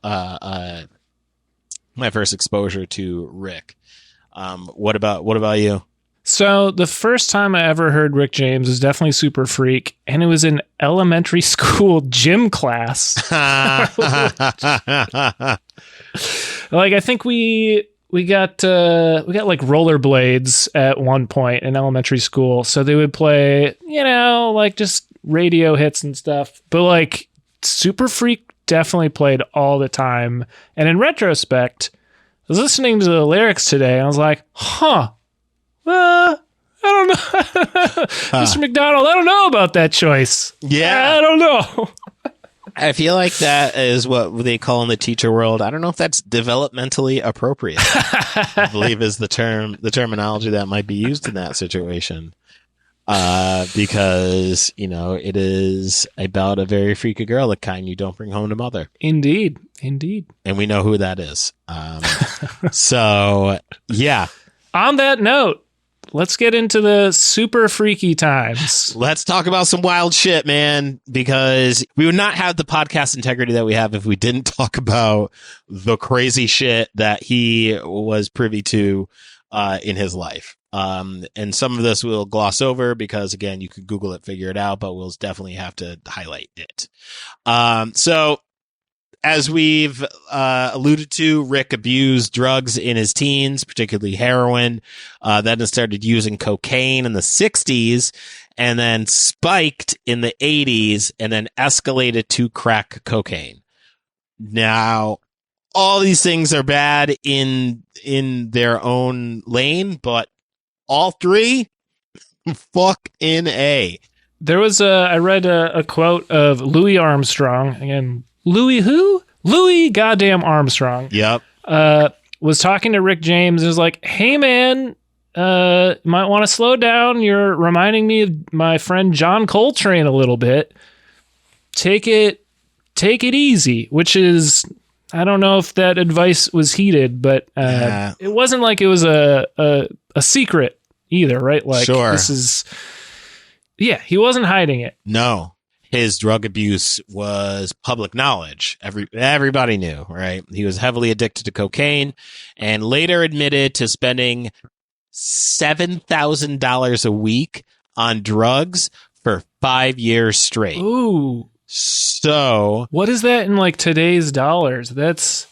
my first exposure to Rick. What about you? So the first time I ever heard Rick James was definitely Superfreak, and it was in elementary school gym class. I think we got rollerblades at one point in elementary school, so they would play, just radio hits and stuff. But Superfreak definitely played all the time. And in retrospect, I was listening to the lyrics today, and I was like, I don't know. Mr. McDonald, I don't know about that choice. Yeah. I don't know. I feel like that is what they call in the teacher world. I don't know if that's developmentally appropriate. I believe is the terminology that might be used in that situation. Because, it is about a very freaky girl, the kind you don't bring home to mother. Indeed. And we know who that is. So, yeah. On that note, let's get into the super freaky times. Let's talk about some wild shit, man, because we would not have the podcast integrity that we have if we didn't talk about the crazy shit that he was privy to in his life. And some of this we'll gloss over because, again, you could Google it, figure it out, but we'll definitely have to highlight it. So as we've alluded to, Rick abused drugs in his teens, particularly heroin, then started using cocaine in the 60s, and then spiked in the 80s, and then escalated to crack cocaine. Now, all these things are bad in their own lane, but all three, fucking A. There was I read a quote of Louis Armstrong. Again, Louis who? Louis goddamn Armstrong. Yep. Was talking to Rick James and was like, hey man, might want to slow down. You're reminding me of my friend John Coltrane a little bit. Take it easy, which is, I don't know if that advice was heeded, but it wasn't like it was a secret either, right? Like, sure. He wasn't hiding it. No. His drug abuse was public knowledge. Everybody knew, right? He was heavily addicted to cocaine and later admitted to spending $7,000 a week on drugs for 5 years straight. Ooh. So what is that in like today's dollars? Let's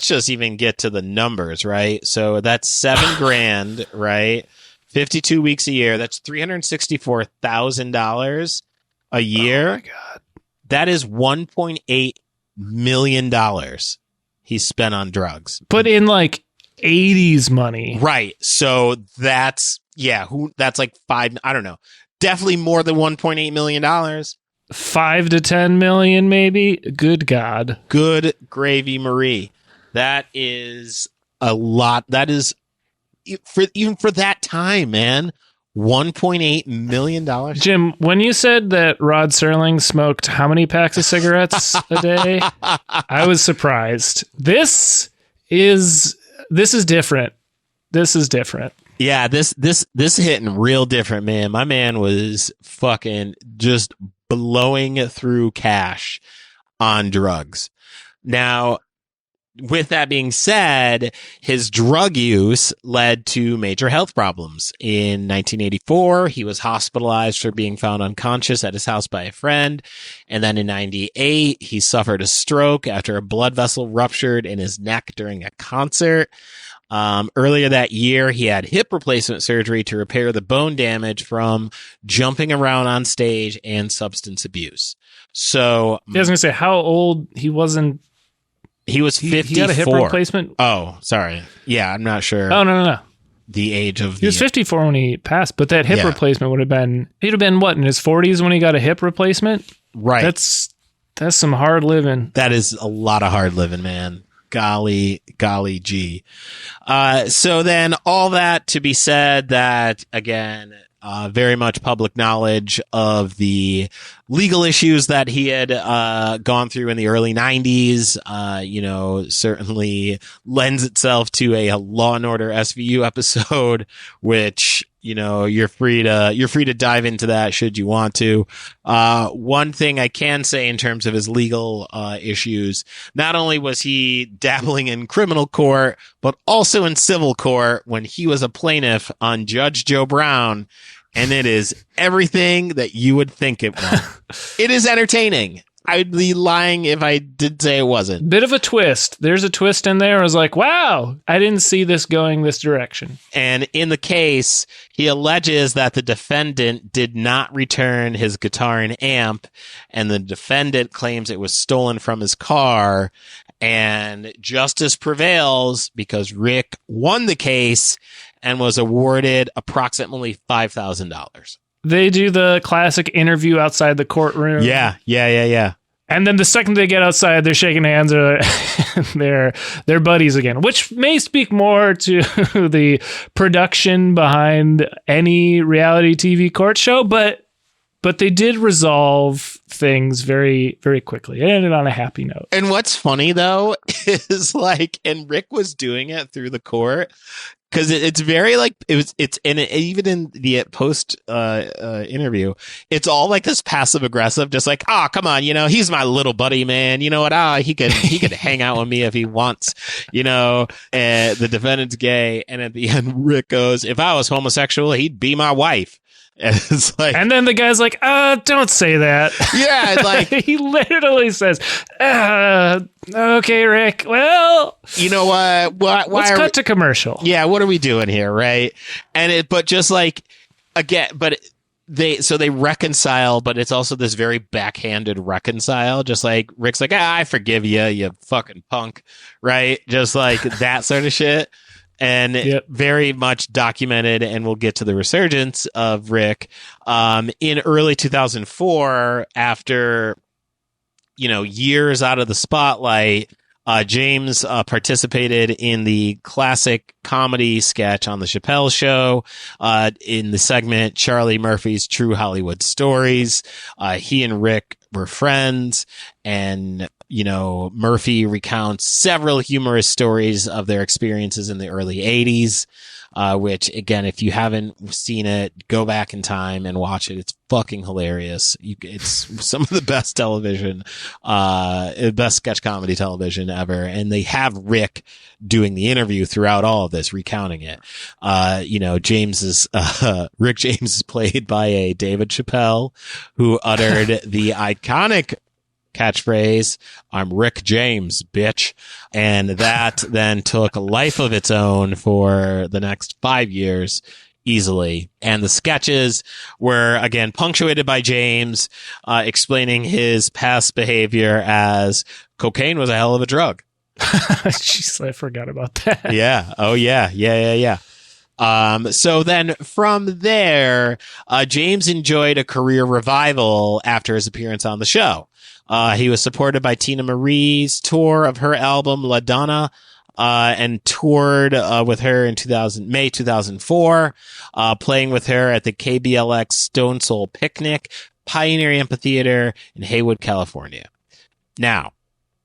just even get to the numbers, right? So that's $7,000, right? 52 weeks a year. That's $364,000 a year. Oh my God. That is $1.8 million he spent on drugs. But in like 80s money. Right. So that's like five, I don't know. Definitely more than $1.8 million. 5 to 10 million, maybe. Good God. Good gravy, Marie. That is a lot. That is even for that time, man. $1.8 million. Jim, when you said that Rod Serling smoked how many packs of cigarettes a day, I was surprised. This is different. This is different. Yeah, this hitting real different, man. My man was fucking just blowing through cash on drugs. Now, with that being said, his drug use led to major health problems. In 1984, he was hospitalized for being found unconscious at his house by a friend. And then in 98, he suffered a stroke after a blood vessel ruptured in his neck during a concert. Earlier that year, he had hip replacement surgery to repair the bone damage from jumping around on stage and substance abuse. So I was going to say how old he wasn't. He was 54. He had a hip replacement? Oh, sorry. Yeah, I'm not sure. Oh, no. The age of He was 54 when he passed, but that hip replacement he'd have been what, in his 40s when he got a hip replacement? Right. That's some hard living. That is a lot of hard living, man. Golly gee. So then all that to be said that, again, very much public knowledge of the legal issues that he had gone through in the early 90s, certainly lends itself to a Law and Order SVU episode, which, you're free to dive into that should you want to. One thing I can say in terms of his legal issues, not only was he dabbling in criminal court, but also in civil court when he was a plaintiff on Judge Joe Brown. And it is everything that you would think it was. It is entertaining. I'd be lying if I did say it wasn't. Bit of a twist. There's a twist in there. I was like, wow, I didn't see this going this direction. And in the case, he alleges that the defendant did not return his guitar and amp, and the defendant claims it was stolen from his car. And justice prevails because Rick won the case and was awarded approximately $5,000. They do the classic interview outside the courtroom. Yeah. And then the second they get outside, they're shaking hands. They're buddies again, which may speak more to the production behind any reality TV court show. But they did resolve things very, very quickly. It ended on a happy note. And what's funny, though, is and Rick was doing it through the court. Because it's very even in the post interview, it's all like this passive aggressive, just like, oh, come on, he's my little buddy, man. You know what? He could hang out with me if he wants. The defendant's gay, and at the end, Rick goes, if I was homosexual, he'd be my wife. And it's like, and then the guy's like, don't say that. Yeah, he literally says, okay, Rick. Well, you know what? Why let's cut to commercial. Yeah, what are we doing here, right? But just again, but they reconcile, but it's also this very backhanded reconcile. Just like Rick's like, I forgive you, you fucking punk, right? Just like that sort of shit. And very much documented, and we'll get to the resurgence of Rick in early 2004 after years out of the spotlight. James participated in the classic comedy sketch on The Chappelle Show in the segment Charlie Murphy's True Hollywood Stories. He and Rick were friends, and, you know, Murphy recounts several humorous stories of their experiences in the early 80s. Which, again, if you haven't seen it, go back in time and watch it. It's fucking hilarious. It's some of the best television, best sketch comedy television ever. And they have Rick doing the interview throughout all of this, recounting it. You know, Rick James is played by a David Chappelle, who uttered the iconic catchphrase, "I'm Rick James, bitch." And that then took a life of its own for the next 5 years easily. And the sketches were, again, punctuated by James explaining his past behavior as cocaine was a hell of a drug. Jeez, I forgot about that. Yeah. Oh, yeah. Yeah. So then from there, James enjoyed a career revival after his appearance on the show. He was supported by Tina Marie's tour of her album La Donna, and toured with her in May 2004, playing with her at the KBLX Stone Soul Picnic, Pioneer Amphitheater in Haywood, California. Now,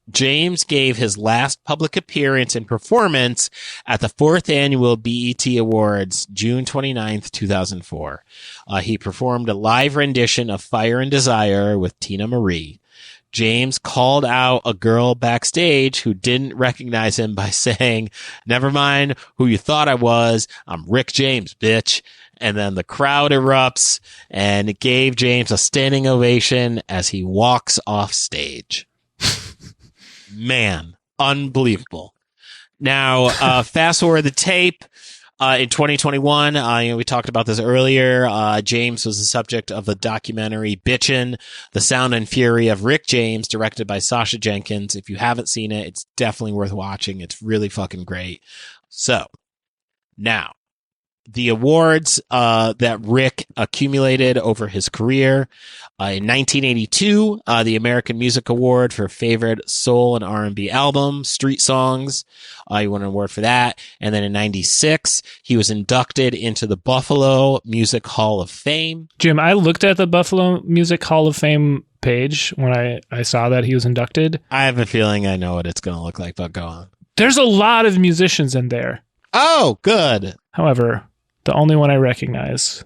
James gave his last public appearance and performance at the 4th annual BET Awards, June 29th, 2004. He performed a live rendition of Fire and Desire with Tina Marie. James called out a girl backstage who didn't recognize him by saying, "Never mind who you thought I was. I'm Rick James, bitch." And then the crowd erupts and it gave James a standing ovation as he walks off stage. Man, unbelievable. Now, fast forward the tape. In 2021, we talked about this earlier. James was the subject of the documentary Bitchin', The Sound and Fury of Rick James, directed by Sasha Jenkins. If you haven't seen it, it's definitely worth watching. It's really fucking great. So, now, the awards that Rick accumulated over his career. In 1982, the American Music Award for Favorite Soul and R&B Album, Street Songs. He won an award for that. And then in 96, he was inducted into the Buffalo Music Hall of Fame. Jim, I looked at the Buffalo Music Hall of Fame page when I saw that he was inducted. I have a feeling I know what it's going to look like, but go on. There's a lot of musicians in there. Oh, good. However, the only one I recognize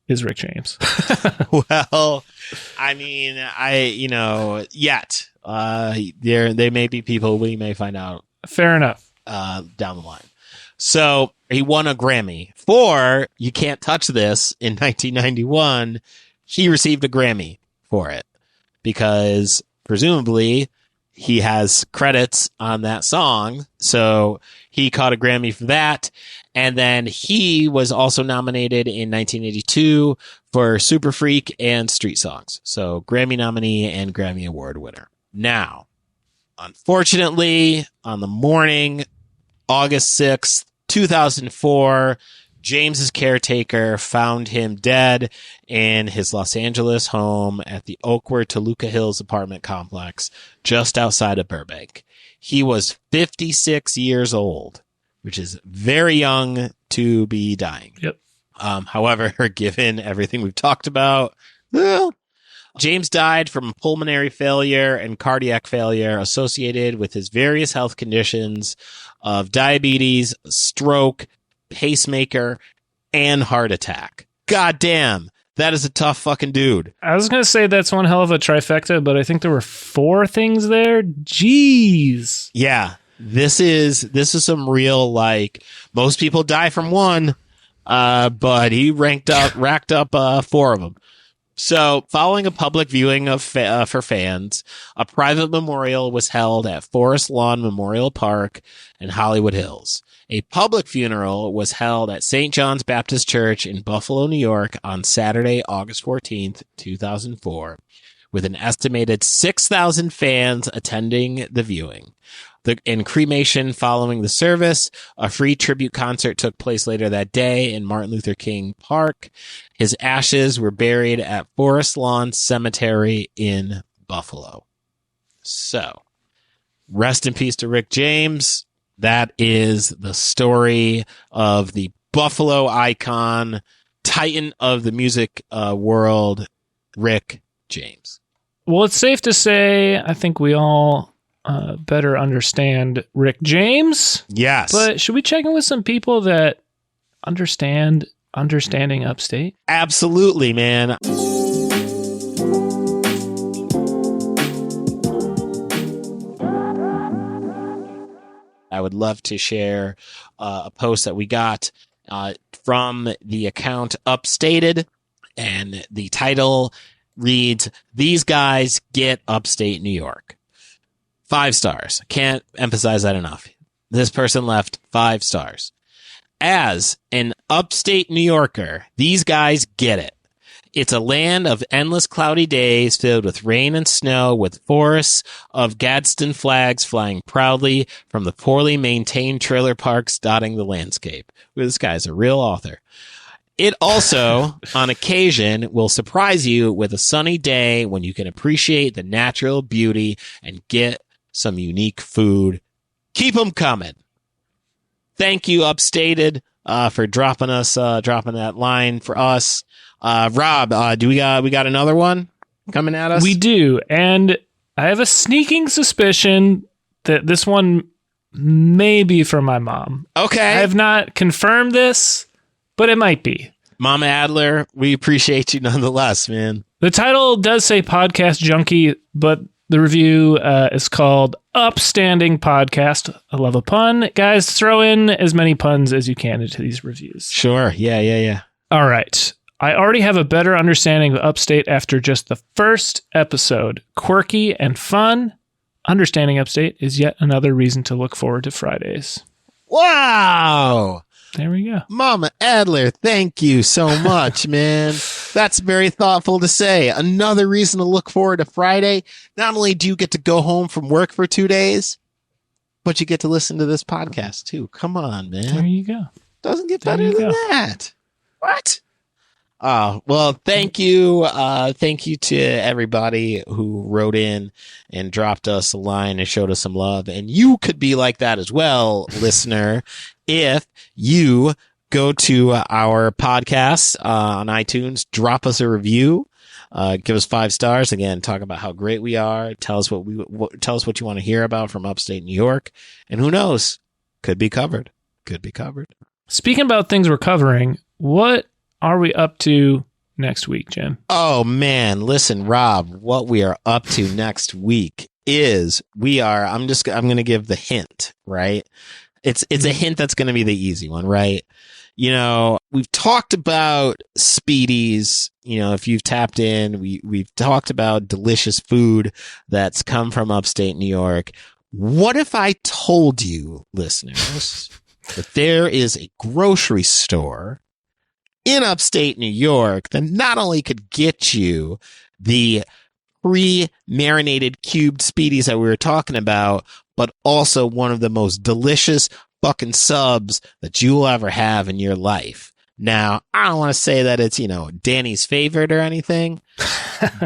is Rick James. Well, I mean, yet. There may be people we may find out. Fair enough. Down the line. So he won a Grammy for You Can't Touch This in 1991. He received a Grammy for it because presumably he has credits on that song. So he caught a Grammy for that. And then he was also nominated in 1982 for Superfreak and Street Songs. So Grammy nominee and Grammy Award winner. Now, unfortunately, on the morning, August 6th, 2004, James's caretaker found him dead in his Los Angeles home at the Oakwood Toluca Hills apartment complex just outside of Burbank. He was 56 years old, which is very young to be dying. Yep. However, given everything we've talked about, well, James died from pulmonary failure and cardiac failure associated with his various health conditions of diabetes, stroke, pacemaker, and heart attack. God damn. That is a tough fucking dude. I was going to say that's one hell of a trifecta, but I think there were 4 things there. Jeez. Yeah. This is some real, like, most people die from one, but he racked up 4 of them. So, following a public viewing of for fans, a private memorial was held at Forest Lawn Memorial Park in Hollywood Hills. A public funeral was held at St. John's Baptist Church in Buffalo, New York on Saturday, August 14th, 2004, with an estimated 6,000 fans attending the viewing. In cremation following the service, a free tribute concert took place later that day in Martin Luther King Park. His ashes were buried at Forest Lawn Cemetery in Buffalo. So, Rest in peace to Rick James. That is the story of the Buffalo icon, titan of the music world, Rick James. Well, it's safe to say, I think we all better understand Rick James. Yes. But should we check in with some people that understanding Upstate? Absolutely, man. I would love to share a post that we got from the account Upstated, and the title reads, "These guys get Upstate New York." 5 stars. Can't emphasize that enough. This person left 5 stars. As an upstate New Yorker, these guys get it. It's a land of endless cloudy days filled with rain and snow, with forests of Gadsden flags flying proudly from the poorly maintained trailer parks dotting the landscape. This guy's a real author. It also, on occasion, will surprise you with a sunny day when you can appreciate the natural beauty and get some unique food. Keep them coming. Thank you, Upstated, for dropping that line for us. Rob, do we got another one coming at us? We do, and I have a sneaking suspicion that this one may be for my mom. Okay. I have not confirmed this, but it might be. Mama Adler, we appreciate you nonetheless, man. The title does say Podcast Junkie, but the review is called Upstanding Podcast. I love a pun. Guys, throw in as many puns as you can into these reviews. Sure. Yeah. All right. I already have a better understanding of Upstate after just the first episode. Quirky and fun. Understanding Upstate is yet another reason to look forward to Fridays. Wow. There we go. Mama Adler, thank you so much, man. That's very thoughtful to say. Another reason to look forward to Friday. Not only do you get to go home from work for 2 days, but you get to listen to this podcast too. Come on, man. There you go. Doesn't get better than that. What? Oh, well, thank you. Thank you to everybody who wrote in and dropped us a line and showed us some love. And you could be like that as well, listener, if you go to our podcast on iTunes, drop us a review, give us 5 stars. Again, talk about how great we are. Tell us tell us what you want to hear about from upstate New York. And who knows? Could be covered. Speaking about things we're covering, what are we up to next week, Jim? Oh man, listen, Rob, what we are up to next week is I'm going to give the hint, right? It's a hint that's going to be the easy one, right? You know, we've talked about Speedies. You know, if you've tapped in, we've talked about delicious food that's come from upstate New York. What if I told you, listeners, that there is a grocery store in upstate New York that not only could get you the pre-marinated cubed Speedies that we were talking about, but also one of the most delicious fucking subs that you will ever have in your life. Now, I don't want to say that it's, Danny's favorite or anything,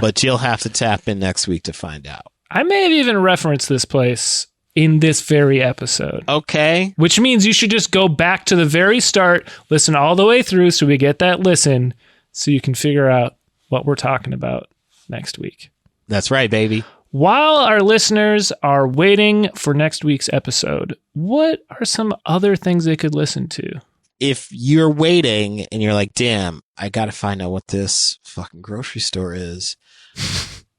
but you'll have to tap in next week to find out. I may have even referenced this place in this very episode. Okay. Which means you should just go back to the very start, listen all the way through so we get that listen so you can figure out what we're talking about next week. That's right, baby. While our listeners are waiting for next week's episode, what are some other things they could listen to? If you're waiting and you're like, damn, I got to find out what this fucking grocery store is,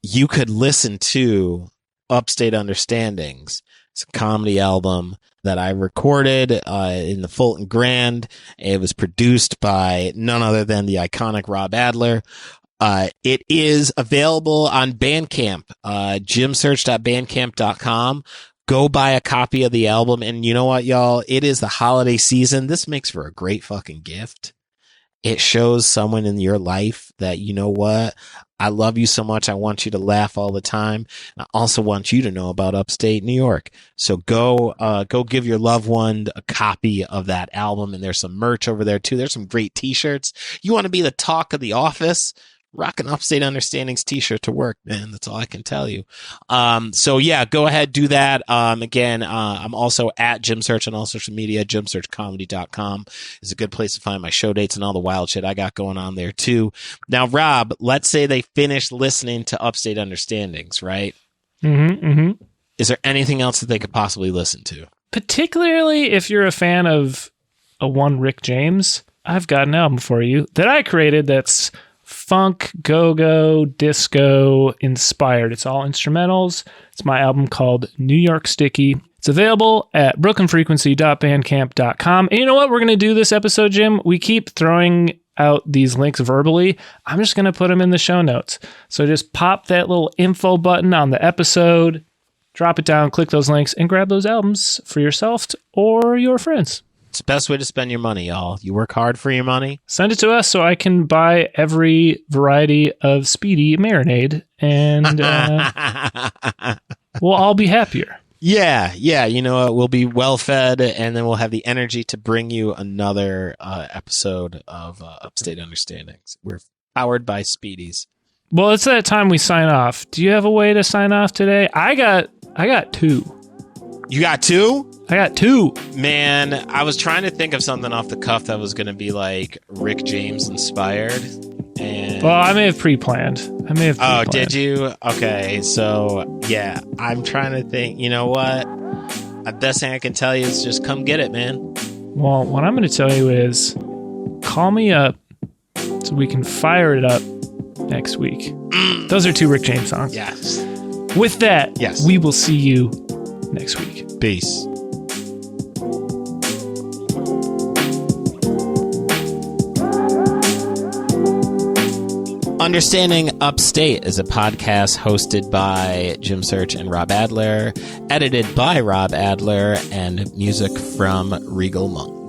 you could listen to Upstate Understandings. It's a comedy album that I recorded in the Fulton Grand. It was produced by none other than the iconic Rob Adler. It is available on Bandcamp, jimsearch.bandcamp.com. Go buy a copy of the album. And you know what, y'all? It is the holiday season. This makes for a great fucking gift. It shows someone in your life that, you know what? I love you so much. I want you to laugh all the time. I also want you to know about upstate New York. So go give your loved one a copy of that album. And there's some merch over there too. There's some great t-shirts. You want to be the talk of the office? rock an Upstate Understandings t-shirt to work, man. That's all I can tell you. So yeah, go ahead, do that. Again, I'm also at Jim Search on all social media. JimSearchComedy.com is a good place to find my show dates and all the wild shit I got going on there too. Now, Rob, let's say they finish listening to Upstate Understandings, right? Mm-hmm, mm-hmm. Is there anything else that they could possibly listen to? Particularly if you're a fan of a one Rick James, I've got an album for you that I created that's funk, go-go, disco inspired. It's all instrumentals. It's my album called New York Sticky. It's available at brooklynfrequency.bandcamp.com. And you know what we're going to do this episode, Jim? We keep throwing out these links verbally. I'm just going to put them in the show notes. So just pop that little info button on the episode, drop it down, click those links, and grab those albums for yourself or your friends. It's the best way to spend your money, y'all. You work hard for your money. Send it to us so I can buy every variety of Speedy marinade, and we'll all be happier. Yeah. You know what? We'll be well fed, and then we'll have the energy to bring you another episode of Upstate Understandings. We're powered by Speedies. Well, it's that time we sign off. Do you have a way to sign off today? I got two. You got two? I got two. Man, I was trying to think of something off the cuff that was going to be like Rick James inspired. And Well, I may have pre-planned. Oh, did you? Okay, so yeah, I'm trying to think. You know what? The best thing I can tell you is just come get it, man. Well, what I'm going to tell you is call me up so we can fire it up next week. Those are two Rick James songs. Yes. With that, yes, we will see you next week. Peace. Understanding Upstate is a podcast hosted by Jim Search and Rob Adler, edited by Rob Adler, and music from Regal Monk.